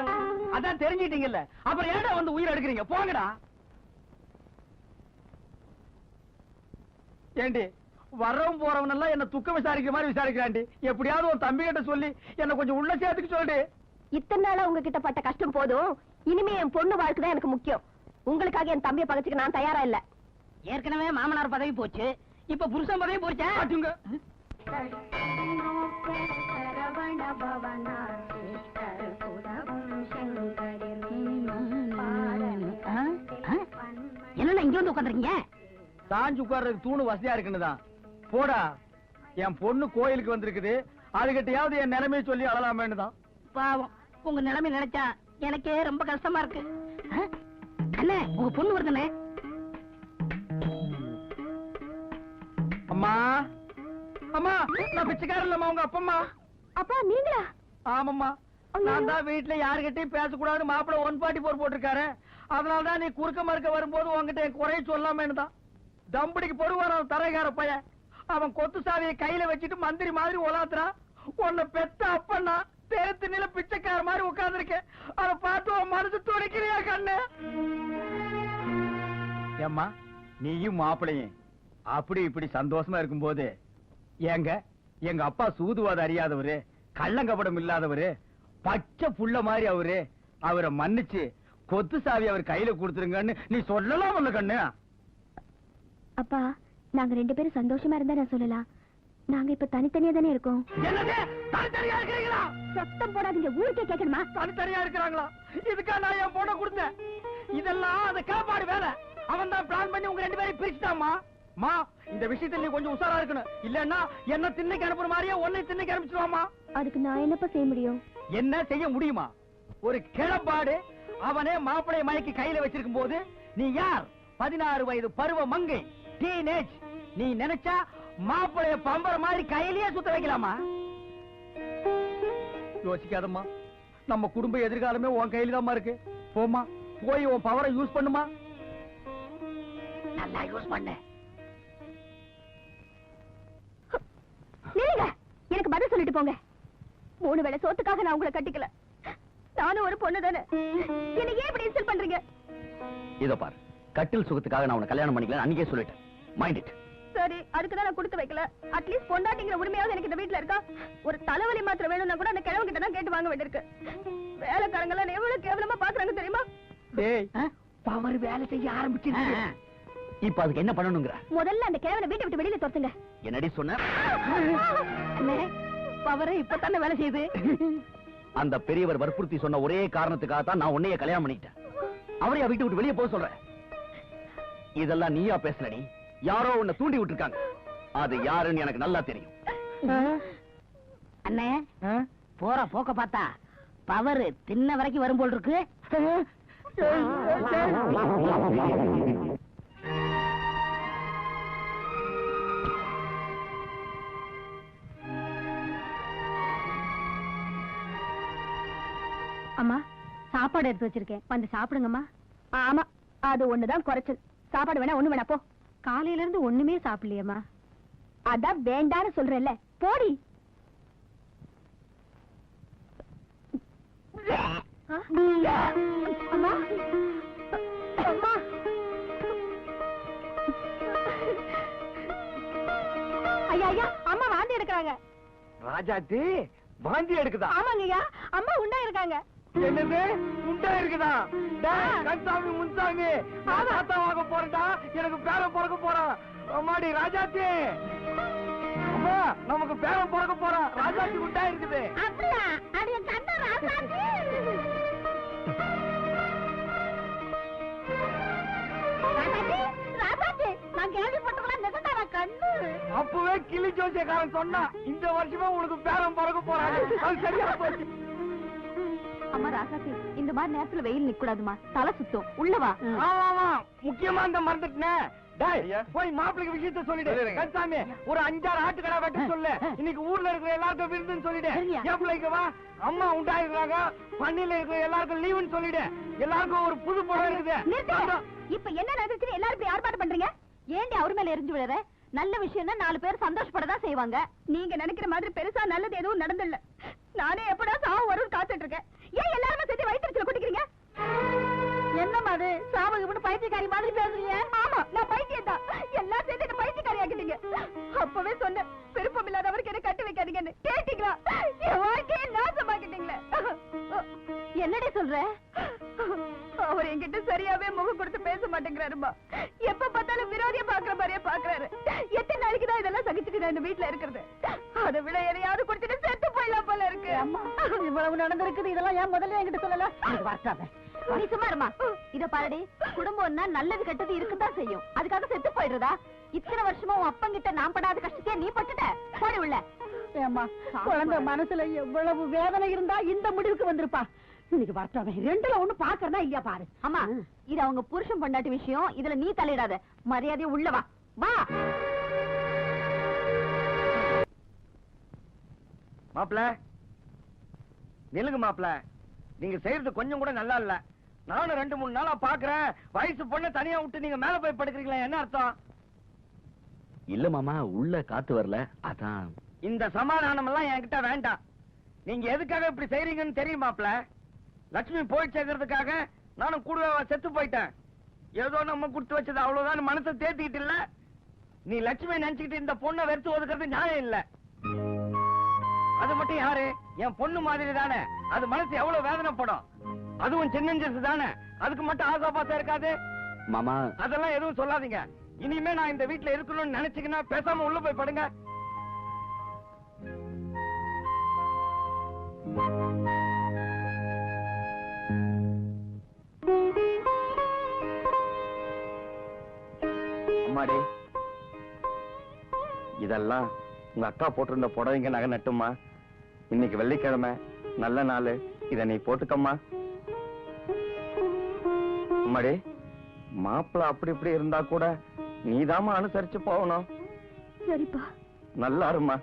[SPEAKER 1] அதான் தெரிஞ்சிட்டீங்கல்ல, அப்புறம் ஏன்டா வந்து உயிர் எடுக்கிறீங்க? போங்கடா. ஏண்டி வர்றவன் போறவன் எல்லாம் என்ன துக்கம் விசாரிக்கிற மாதிரி விசாரிக்கிறாண்டி. எப்படியாவது ஒரு தம்பி கிட்ட சொல்லி என்ன கொஞ்சம் உள்ள சேர்த்துக்கு சொல்லிடு.
[SPEAKER 4] இத்தனை நாளா உங்ககிட்ட பட்ட கஷ்டம் போதும். இனிமே என் பொண்ணு வாழ்க்கை தான் எனக்கு முக்கியம். உங்களுக்காக என் தம்பியை பகச்சுக்க நான் தயாரா இல்ல.
[SPEAKER 2] ஏற்கனவே மாமனார் பதவி போச்சு, இப்ப புருஷன் பதவி போச்சா?
[SPEAKER 4] சரவண பவனார்த்தி கருபுரவும் சங்கரி
[SPEAKER 2] என்ன இங்க வந்து உட்காந்துருக்கீங்க?
[SPEAKER 1] சாஞ்சு உட்கார்றதுக்கு தூணு வசதியா இருக்குன்னுதான். போடா, என் பொண்ணு கோயிலுக்கு வந்திருக்குது, அதுகிட்டயாவது என் நிலைமையை சொல்லி அழலாமேன்னு தான்.
[SPEAKER 2] பாவம், உங்க நிலைமை நினைச்சா எனக்கே ரொம்ப கஷ்டமா இருக்கு. அண்ணே, உங்க பொண்ணு வருதுண்ணே.
[SPEAKER 1] அம்மா அம்மா, நான் பிச்சைக்காரன் இல்லம்மா, உங்க அப்பம்மா.
[SPEAKER 4] அப்பா நீங்களா?
[SPEAKER 1] ஆமாம்மா, நான் தான் வீட்டுல யாருகிட்டயும் பேசக்கூடாதுன்னு மாப்பிள்ள 144 போட்டிருக்காரு. அதனாலதான் நீ குறுக்க மறுக்க வரும்போது உங்ககிட்ட என் குறைய சொல்லாமேன்னு தான். தம்படிக்கு பொறுவான தரைகார பையன், அவன் கொத்து சாவியை கையில வச்சுட்டு மந்திரி மாதிரி உலாத்துறான். உன்னை பெத்த அப்பன்னா தேர்த்து நில பிச்சைக்கார மாதிரி உட்கார்ந்துருக்கேன். அதை பார்த்து உன் மனசு துடிக்கிறியா கண்ணு? ஏம்மா, நீயும் மாப்பிளையும் அப்படி இப்படி சந்தோஷமா இருக்கும்போது எங்க அப்பா சூதுவாத அறியாதவரு, கள்ளங்கபடம் இல்லாதவரு, பச்சை புள்ள மாதிரி அவரை மன்னிச்சு கொத்து சாவி அவர் கையில கொடுத்துருங்கன்னு நீ சொல்லலாம் இல்ல கண்ணு?
[SPEAKER 4] அப்பா, நாங்க 2 பேரும் சந்தோஷமா இருந்தா நான் சொல்லலாம். நாங்க இப்ப தனித்தனியா தானே இருக்கோம்.
[SPEAKER 1] தனித்தனியா இருக்கிறீங்களா?
[SPEAKER 4] சத்தம் போடாதீங்க, ஊருக்கே கேட்கணுமா?
[SPEAKER 1] தனித்தனியா இருக்கிறாங்களா? இதுக்கா நான் என் பொண்ணை கொடுத்தேன்? இதெல்லாம் அந்த காப்பாடு வேலை. அவன் தான் பிளான் பண்ணி உங்க 2 பேரையும் பிரிச்சுட்டாமா. மா, இந்த விஷயத்துல நீ கொஞ்சம் உஷாரா இருக்கணும். இல்லன்னா என்ன திண்ணைக்கு அனுப்புற மாதிரியே உன்னை திண்ணைக்கு அனுப்பிச்சிருவாமா.
[SPEAKER 4] அதுக்கு நான் என்னப்பா செய்ய முடியும்?
[SPEAKER 1] என்ன செய்ய முடியுமா? ஒரு கிளப்பாடு அவனே மாப்பிளைய மயக்கி கையில வச்சிருக்கும் போது நீ யார்? 16 வயது பருவ மங்கை, டீனேஜ். நீ நினைச்சா மாப்பிளைய பம்பர மாதிரி கையிலேயே சுத்த வைக்கலாமா? யோசிக்காதம்மா, நம்ம குடும்ப எதிர்காலமே உன் கையில தான் இருக்கு. போமா, போய் உன் பவரை யூஸ் பண்ணுமா.
[SPEAKER 2] நல்லா யூஸ் பண்ண.
[SPEAKER 4] நீங்க எனக்கு பதில் சொல்லிட்டு போங்க. 3 வேளை சோத்துக்காக நான் உங்களை கட்டிக்கல. நானும் ஒரு பொண்ணு தானே. என்ன ஏன் இப்படி இன்சல்ட் பண்றீங்க?
[SPEAKER 5] இதோ பார், கட்டில் சுகத்துக்காக நான் உன்னை கல்யாணம் பண்ணிக்கல அன்னைக்கே சொல்லிட்டேன். Mind it.
[SPEAKER 4] சரி, அதுக்கு தான் நான் கொடுத்து வைக்கல. அட்லீஸ்ட் பொண்டாட்டிங்கிற உரிமையாவது எனக்கு இந்த வீட்டுல இருக்கா? ஒரு தலைவலி மாத்திரம் வேணும்னா கூட அந்த கிழவன் கிட்ட தான் கேட்டு வாங்க வேண்டியிருக்கு. வேலைக்காரங்க எல்லாம் எவ்வளவு கேவலமா பாக்குறாங்க தெரியுமா?
[SPEAKER 1] டேய், பவர் வேலை செய்ய ஆரம்பிச்சிருச்சு. இப்ப அதுக்கு என்ன பண்ணணும்ங்கற?
[SPEAKER 4] முதல்ல அந்த கிழவனை வீட்டை விட்டு வெளியில துரத்துங்க.
[SPEAKER 5] என்னடி சொன்ன?
[SPEAKER 2] பவர் இப்பதானே வேலை செய்யுது.
[SPEAKER 5] அந்த பெரியவர் வற்புறுத்தி சொன்ன ஒரே காரணத்துக்காக தான் நான் உன்னைய கல்யாணம் பண்ணிட்டேன். அவரையா வீட்டு விட்டு வெளியே போக சொல்றேன்? இதெல்லாம் நீயா பேசலடி, யாரோ உன்னை தூண்டி விட்டுருக்காங்க. அது யாருன்னு எனக்கு நல்லா தெரியும்.
[SPEAKER 2] அண்ணே, போற போக்க பார்த்தா பவர் தின்ன வரைக்கும் வரும் போல் இருக்கு.
[SPEAKER 4] அம்மா, சாப்பாடு எடுத்து வச்சிருக்கேன், வந்து சாப்பிடுங்கம்மா. ஆமா, அது ஒண்ணுதான் குறைச்சல். சாப்பாடு வேணா ஒண்ணு வேணா போ. காலையில இருந்து ஒண்ணுமே சாப்பிடலையம்மா. அதான் வேண்டான்னு சொல்றேன்ல, போடி. அம்மா, அம்மா, ஐயா ஐயா, அம்மா வாந்தி எடுக்கிறாங்க.
[SPEAKER 1] ராஜாத்தி வாந்தி எடுக்குதா?
[SPEAKER 4] ஆமாங்க ஐயா, அம்மா உண்டா இருக்காங்க.
[SPEAKER 1] என்னது உண்டா இருக்குதா? கண்சாமி முன்சாமி, நான் தாத்தாவாக போறேன்டா. எனக்கு பேரன் பிறக்க போறான். அம்மாடி ராஜாத்தி, அம்மா நமக்கு பேரன் பிறக்க போறான். ராஜாத்தி உண்டா இருக்குது.
[SPEAKER 4] அப்படியா? அடிய கண்ண ராசாத்தி. ராசாத்தி, ராசாத்தி, நான் கேள்விப்பட்டதெல்லாம் நிஜம்தானா கண்ணு?
[SPEAKER 1] அப்பவே கிளி ஜோசியக்காரன் சொன்னா இந்த வருஷமே உனக்கு பேரன் பிறக்க போறாங்க. அது சரியா போச்சு.
[SPEAKER 4] அம்மா ராசாத்தி, இந்த மாதிரி நேரத்துல வெயில் நிக்க கூடாதுமா, தலை சுத்தும். உள்ளவா.
[SPEAKER 1] ஆமா, முக்கியமா இந்த மறந்துட்டேன். போய் மாப்பிளைக்கு விஷயத்த சொல்லிடு. கண்சாமி, ஒரு 5-6 ஆட்டுக்கடா வெட்ட சொல்லு. இன்னைக்கு ஊர்ல இருக்கிற எல்லாருக்கும் விருந்துன்னு சொல்லிடு. என் பிள்ளைக்கு வா, அம்மா உண்டாயிருக்காங்க, பண்ணில இருக்கிற எல்லாருக்கும் லீவுன்னு சொல்லிடு. எல்லாருக்கும் ஒரு புது படம் இருக்குது.
[SPEAKER 4] இப்ப என்ன நடந்துச்சு? எல்லாரும் இப்படி ஆர்ப்பாட்டம் பண்றீங்க? ஏண்டி அவர் மேல எரிஞ்சு விடுற? நல்ல விஷயம் தான், 4 பேர் சந்தோஷப்படதான் செய்வாங்க. நீங்க நினைக்கிற மாதிரி பெருசா நல்லது எதுவும் நடந்துள்ள. நானே எப்படா சாவு வரும் காத்துட்டு இருக்கேன். ஏன் எல்லாருமே சேர்த்து வயிற்றுல குடிக்கிறீங்க? என்ன மாதிரி சாவகம்னு பைத்தியக்காரி மாதிரி பேசுறீங்க? ஆமா, நான் பைத்தியம் தான். எல்லாம் சேர்த்து என்ன பைத்தியக்காரி ஆக்கிட்டீங்க. அப்பவே சொன்னேன், விருப்பம் இல்லாதவருக்கு என்ன கட்டி வைக்காதீங்கன்னு. கேட்டீங்களா? என் வாழ்க்கையை நாசமாக்கிட்டீங்களே. என்னடி சொல்ற? அவர் என்கிட்ட சரியாவே முகம் கொடுத்து பேச மாட்டேங்கிறாருமா. எப்ப பார்த்தாலும் விரோதியா பாக்குற மாதிரியே பாக்குறாரு. எத்தனை நாளைக்குதான் இதெல்லாம் சகிச்சுட்டு நான் இந்த வீட்டுல இருக்கிறது? அதை விட எதையாவது குடிச்சிட்டு செத்து போயிடலாம் போல இருக்கு. அம்மா இவ்வளவு நடந்திருக்குது, இதெல்லாம் ஏன் முதல்ல என்கிட்ட சொல்லல? வரட்டாத, நீ சும்மா இருமா. இத பாருடி, குடும்பம்னா நல்லது கெட்டது இருக்குதான் செய்யும், அதுக்காக செத்து போயிடுறதா? இத்தனை வருஷமா உன் அப்பங்கிட்ட நான் படாத கஷ்டத்தையே நீ பட்டுட்ட. போடி உள்ள. ஏம்மா, குழந்தை மனசுல எவ்வளவு வேதனை இருந்தா இந்த முடிவுக்கு வந்திருப்பா. இன்னைக்கு வரட்டாவே ரெண்டுல ஒண்ணு பாக்குறதா இல்லையா பாரு. அம்மா, இது அவங்க புருஷன் பொண்டாட்டி விஷயம், இதுல நீ தலையிடாத. மரியாதையை உள்ள வா. வா
[SPEAKER 6] மாப்பிள, நிலுங்க மாப்பிள. நீங்க செய்யறது கொஞ்சம் கூட நல்லா இல்ல. நானும் 2-3 நாளா பாக்குறேன். வயசு பொண்ணு தனியா விட்டு நீங்க மேல போய் படுக்கிறீங்களா? என்ன அர்த்தம்?
[SPEAKER 5] இல்ல மாமா, உள்ள காத்து வரல, அதான்.
[SPEAKER 6] இந்த சமாதானம் எல்லாம் என்கிட்ட வேண்டாம். நீங்க எதுக்காக இப்படி செய்றீங்கன்னு தெரியும் மாப்பிள. லட்சுமி போய் சேர்க்கறதுக்காக நானும் கூடவே செத்து போயிட்டேன். ஏதோ நம்ம குடுத்து வச்சது அவ்வளவுதான் மனசை தேத்திக்கிட்டு இல்ல. நீ லட்சுமி நினைச்சுக்கிட்டு இந்த பொண்ணை வெறுத்து ஒதுக்கிறது நியாயம் இல்ல. அது மட்டும் யாரு? என் பொண்ணு மாதிரி தானே. அது மனசு எவ்வளவு வேதனைப்படும். அதுவும் சின்னஞ்சு தானே, அதுக்கு மட்டும் ஆசாபாசம் இருக்காது
[SPEAKER 5] மாமா.
[SPEAKER 6] அதெல்லாம் எதுவும் சொல்லாதீங்க. இனிமே நான் இந்த வீட்டுல இருக்கணும்னு நினைச்சீங்கன்னா பேசாம உள்ள போய் படுங்க.
[SPEAKER 5] அம்மாடி, இதெல்லாம் உங்க அக்கா போட்டிருந்த புடவைங்க நகை நட்டுமா. இன்னைக்கு வெள்ளிக்கிழமை, நல்ல நாள், இத நீ போட்டுக்கம்மா. அம்மாடி, மாப்பிள்ள அப்படி இப்படி இருந்தா கூட நீதாம்மா அனுசரிச்சு போகணும்.
[SPEAKER 4] சரிப்பா.
[SPEAKER 5] நல்லா இருமா.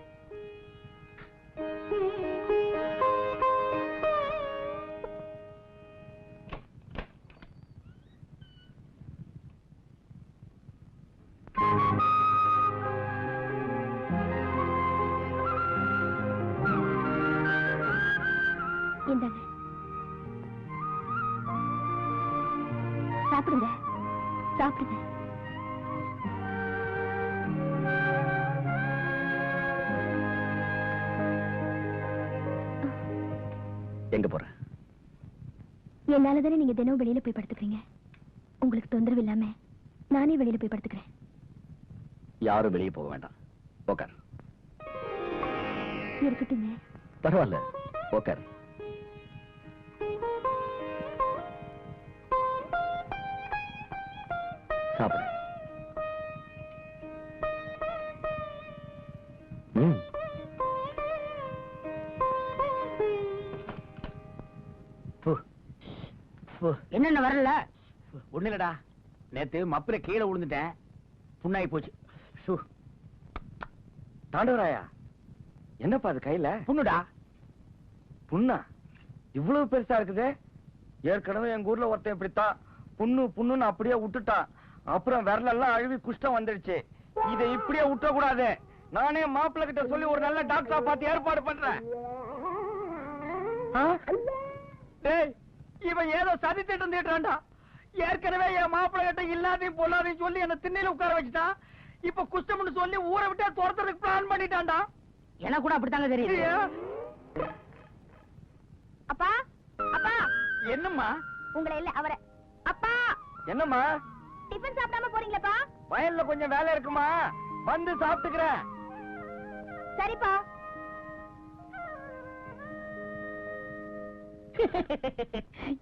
[SPEAKER 4] இந்தாங்க, சாப்பிடுங்க சாப்பிடுங்க.
[SPEAKER 5] எங்க போற?
[SPEAKER 4] என்னாலதானே நீங்க தினம் வெளியில போய் படுத்துக்கிறீங்க. உங்களுக்கு தொந்தரவு இல்லாம நானே வெளியில போய் படுத்துக்கிறேன்.
[SPEAKER 5] யாரும் வெளியே போக வேண்டாம். உட்கார்.
[SPEAKER 4] இருக்கட்டுங்க.
[SPEAKER 5] பரவாயில்ல, உட்கார். சாப்பிடு.
[SPEAKER 1] என்னென்ன வரல? ஒண்ணு இல்லடா, நேத்து மப்புல கீழே விழுந்துட்டேன், புண்ணாகி போச்சு.
[SPEAKER 6] தாண்டவராயா, என்னப்பா அது கையில?
[SPEAKER 1] புண்ணுடா.
[SPEAKER 6] புண்ணா? இவ்வளவு பெருசா இருக்குது. ஏற்கனவே எங்க ஊர்ல ஒருத்தன் இப்படித்தான் புண்ணு புண்ணுன்னு அப்படியே விட்டுட்டான். அப்புறம் விரலெல்லாம் அழுவி குஷ்டம் வந்துடுச்சு. இதை இப்படியே விட்ட கூடாது. நானே மாப்பிள்ள கிட்ட சொல்லி ஒரு நல்ல டாக்டரா பார்த்து ஏற்பாடு பண்றேன். இவன் ஏதோ சதி திட்டம் தீட்டுறான்டா. ஏற்கனவே என் மாப்பிள்ள கிட்ட இல்லாதையும் பொல்லாதையும் சொல்லி என்ன திண்ணையில உட்கார வச்சுட்டான். இப்ப குஷ்டம்னு சொல்லி ஊரை விட்டா துரத்துறதுக்கு பிளான் பண்ணிட்டான்டா.
[SPEAKER 2] எனக்கு கூட அப்படித்தாங்க தெரியும்.
[SPEAKER 4] அப்பா, அப்பா.
[SPEAKER 6] என்னம்மா?
[SPEAKER 4] உங்களை இல்ல, அவரை. அப்பா.
[SPEAKER 6] என்னம்மா?
[SPEAKER 4] டிபன் சாப்பிடாம போறீங்களா?
[SPEAKER 6] வயல்ல கொஞ்சம் வேலை இருக்குமா, வந்து சாப்பிட்டுக்கிறேன்.
[SPEAKER 4] சரிப்பா.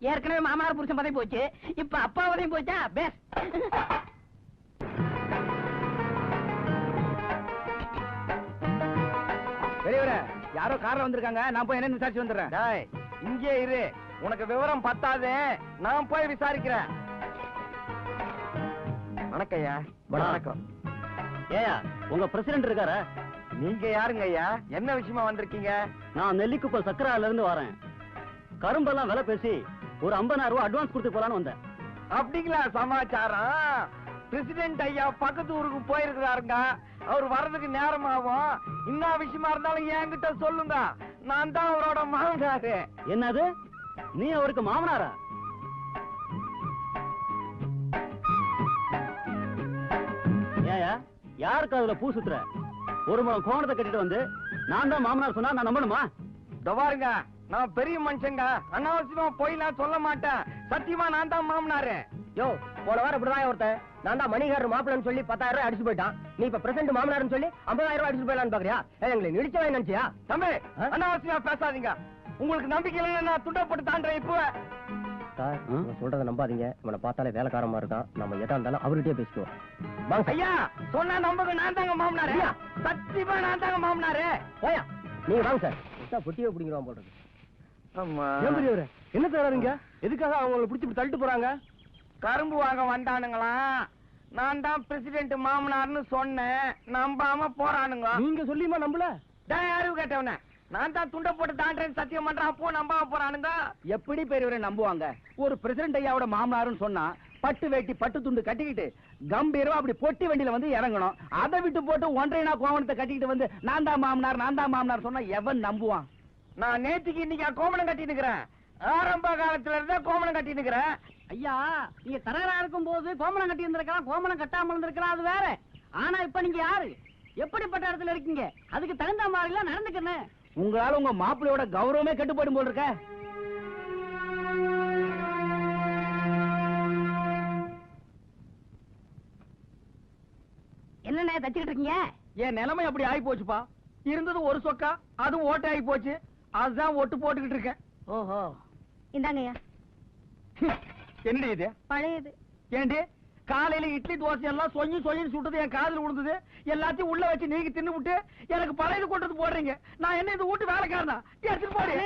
[SPEAKER 2] ஏற்கனவே மாமனார் புருஷன் பதவி போச்சு, இப்ப அப்பா பதவி போச்சா? பேஸ்.
[SPEAKER 1] பெரியவரே, யாரோ கார்ல வந்திருக்காங்க, நான் போய் என்ன விசாரிச்சு வந்துடுறேன்.
[SPEAKER 6] டேய், இங்கே இரு. உனக்கு விவரம் பத்தாதே, நான் போய் விசாரிக்கிறேன். வணக்கம் ஐயா. வணக்கம்.
[SPEAKER 5] ஏயா, உங்க பிரசிடென்ட் இருக்காரா?
[SPEAKER 6] நீங்க யாருங்க ஐயா? என்ன விஷயமா வந்திருக்கீங்க?
[SPEAKER 5] நான் நெல்லிக்குப்பம் சக்கரால இருந்து வரேன். கரும்பெல்லாம் விலை பேசி ஒரு 50,000 ரூபாய் அட்வான்ஸ் கொடுத்து போலான்னு வந்தேன்.
[SPEAKER 6] அப்படிங்களா சமாச்சாரம்? பிரசிடென்ட் ஐயா பக்கத்து ஊருக்கு போயிருக்கிறாருங்க. அவர் வர்றதுக்கு நேரம் ஆகும். என்ன விஷயமா இருந்தாலும் என்கிட்ட சொல்லுங்க. நான் தான் அவரோட மாமனாரு.
[SPEAKER 5] என்னது, நீ அவருக்கு மாமனாரா? ஏயா, யாருக்கு அதுல பூ சுத்துற? ஒரு முகம் கோணத்தை கட்டிட்டு வந்து நான் தான் மாமனார் சொன்னா நான் நம்பணுமா?
[SPEAKER 6] பாருங்க, நான் பெரிய மனுஷங்க, அனாவசியமா போய் நான் சொல்ல மாட்டேன். சத்தியமா நான் தான் மாமனாரு.
[SPEAKER 1] யோ, போல வாரம் இப்படிதான் ஒருத்தன்
[SPEAKER 16] நான் தான் மணிகாரர் மாப்பிள்ளன்னு சொல்லி 10,000 ரூபாய் அடிச்சு போயிட்டான். நீ இப்ப பிரசன்ட் மாமனார்னு சொல்லி 50,000 ரூபாய் அடிச்சு போயிடலான்னு பாக்குறியா? எங்களை நினைச்சவா நினைச்சியா?
[SPEAKER 1] தம்பி அனாவசியமா பேசாதீங்க. உங்களுக்கு நம்பிக்கை இல்லைன்னா நான் துண்டப்பட்டு தாண்டேன். இப்போ
[SPEAKER 16] சார் சொல்றத நம்பாதீங்க. இவனை பார்த்தாலே வேலைக்காரமா இருக்கான். நம்ம எதா இருந்தாலும் அவர்கிட்டயே பேசிக்குவோம். வாங்க
[SPEAKER 1] ஐயா, சொன்னா நம்புங்க. நான் தாங்க மாமனாரு. சத்தியமா நான் தாங்க மாமனாரு.
[SPEAKER 16] போயா நீங்க வாங்க சார். பொட்டியை பிடிக்கிறோம் போடுறது.
[SPEAKER 1] என்ன தேடுறீங்க? எதுக்காக அவங்களை பிடிச்சி தள்ளிட்டு போறாங்க? கரும்பு வாங்க வந்தானுங்களா? நான் தான் பிரசிடென்ட் மாமனார்னு சொன்னேன். நம்பாம போறானுங்க. நீங்க சொல்லியுமா நம்பல? யாரும் கேட்டவன நான் தான் துண்டை போட்டு தாண்டேன்னு சத்தியம் பண்றான். அப்போ நம்பாம போறானுங்க. எப்படி பெரியவரை நம்புவாங்க? ஒரு பிரசிடென்ட் ஐயாவோட மாமனாருன்னு சொன்னா பட்டு வேட்டி பட்டு துண்டு கட்டிக்கிட்டு கம்பீரமா அப்படி பொட்டி வண்டியில வந்து இறங்கணும். அதை விட்டு போட்டு 1.5 கோவணத்தை கட்டிக்கிட்டு வந்து நான் தான் மாமனார் சொன்னா எவன் நம்புவான்? நான் நேற்றுக்கு இன்னைக்கு கோமணம் கட்டிட்டு இருக்கிறேன். ஆரம்ப காலத்துல இருந்தா கோமணம் கட்டிட்டு இருக்கிறேன். ஐயா, நீங்க தரகரா இருக்கும் போது கோமணம் கட்டி இருந்திருக்கலாம், கோமணம் கட்டாம இருந்திருக்கலாம், அது வேற. ஆனா இப்ப நீங்க யாரு, எப்படிப்பட்ட இடத்துல இருக்கீங்க? அதுக்கு தகுந்த மாதிரி எல்லாம் நடந்துக்கணும். உங்களால உங்க மாப்பிள்ளையோட கௌரவமே கெட்டு போயிடும் போல இருக்க.
[SPEAKER 2] என்னண்ணே தச்சுக்கிட்டு இருக்கீங்க?
[SPEAKER 1] என் நிலைமை அப்படி ஆகி போச்சுப்பா. இருந்தது ஒரு சொக்கா, அதுவும் ஓட்டை ஆகி போச்சு. அதுதான் ஒட்டு போட்டுக்கிட்டு இருக்கேன்.
[SPEAKER 2] ஓஹோ,
[SPEAKER 4] இந்தாங்கய்யா.
[SPEAKER 1] என்னடி இது?
[SPEAKER 4] பழையது.
[SPEAKER 1] ஏண்டி காலையில இட்லி தோசை எல்லாம் சொஞ்சு சுட்டது என் காதுல விழுந்தது. எல்லாத்தையும் உள்ள வச்சு நீங்க தின்னு விட்டு எனக்கு பழையது கொண்டு போடுறீங்க. நான் என்ன இது வீட்டு வேலைக்காரனா? எடுத்துட்டு போடு.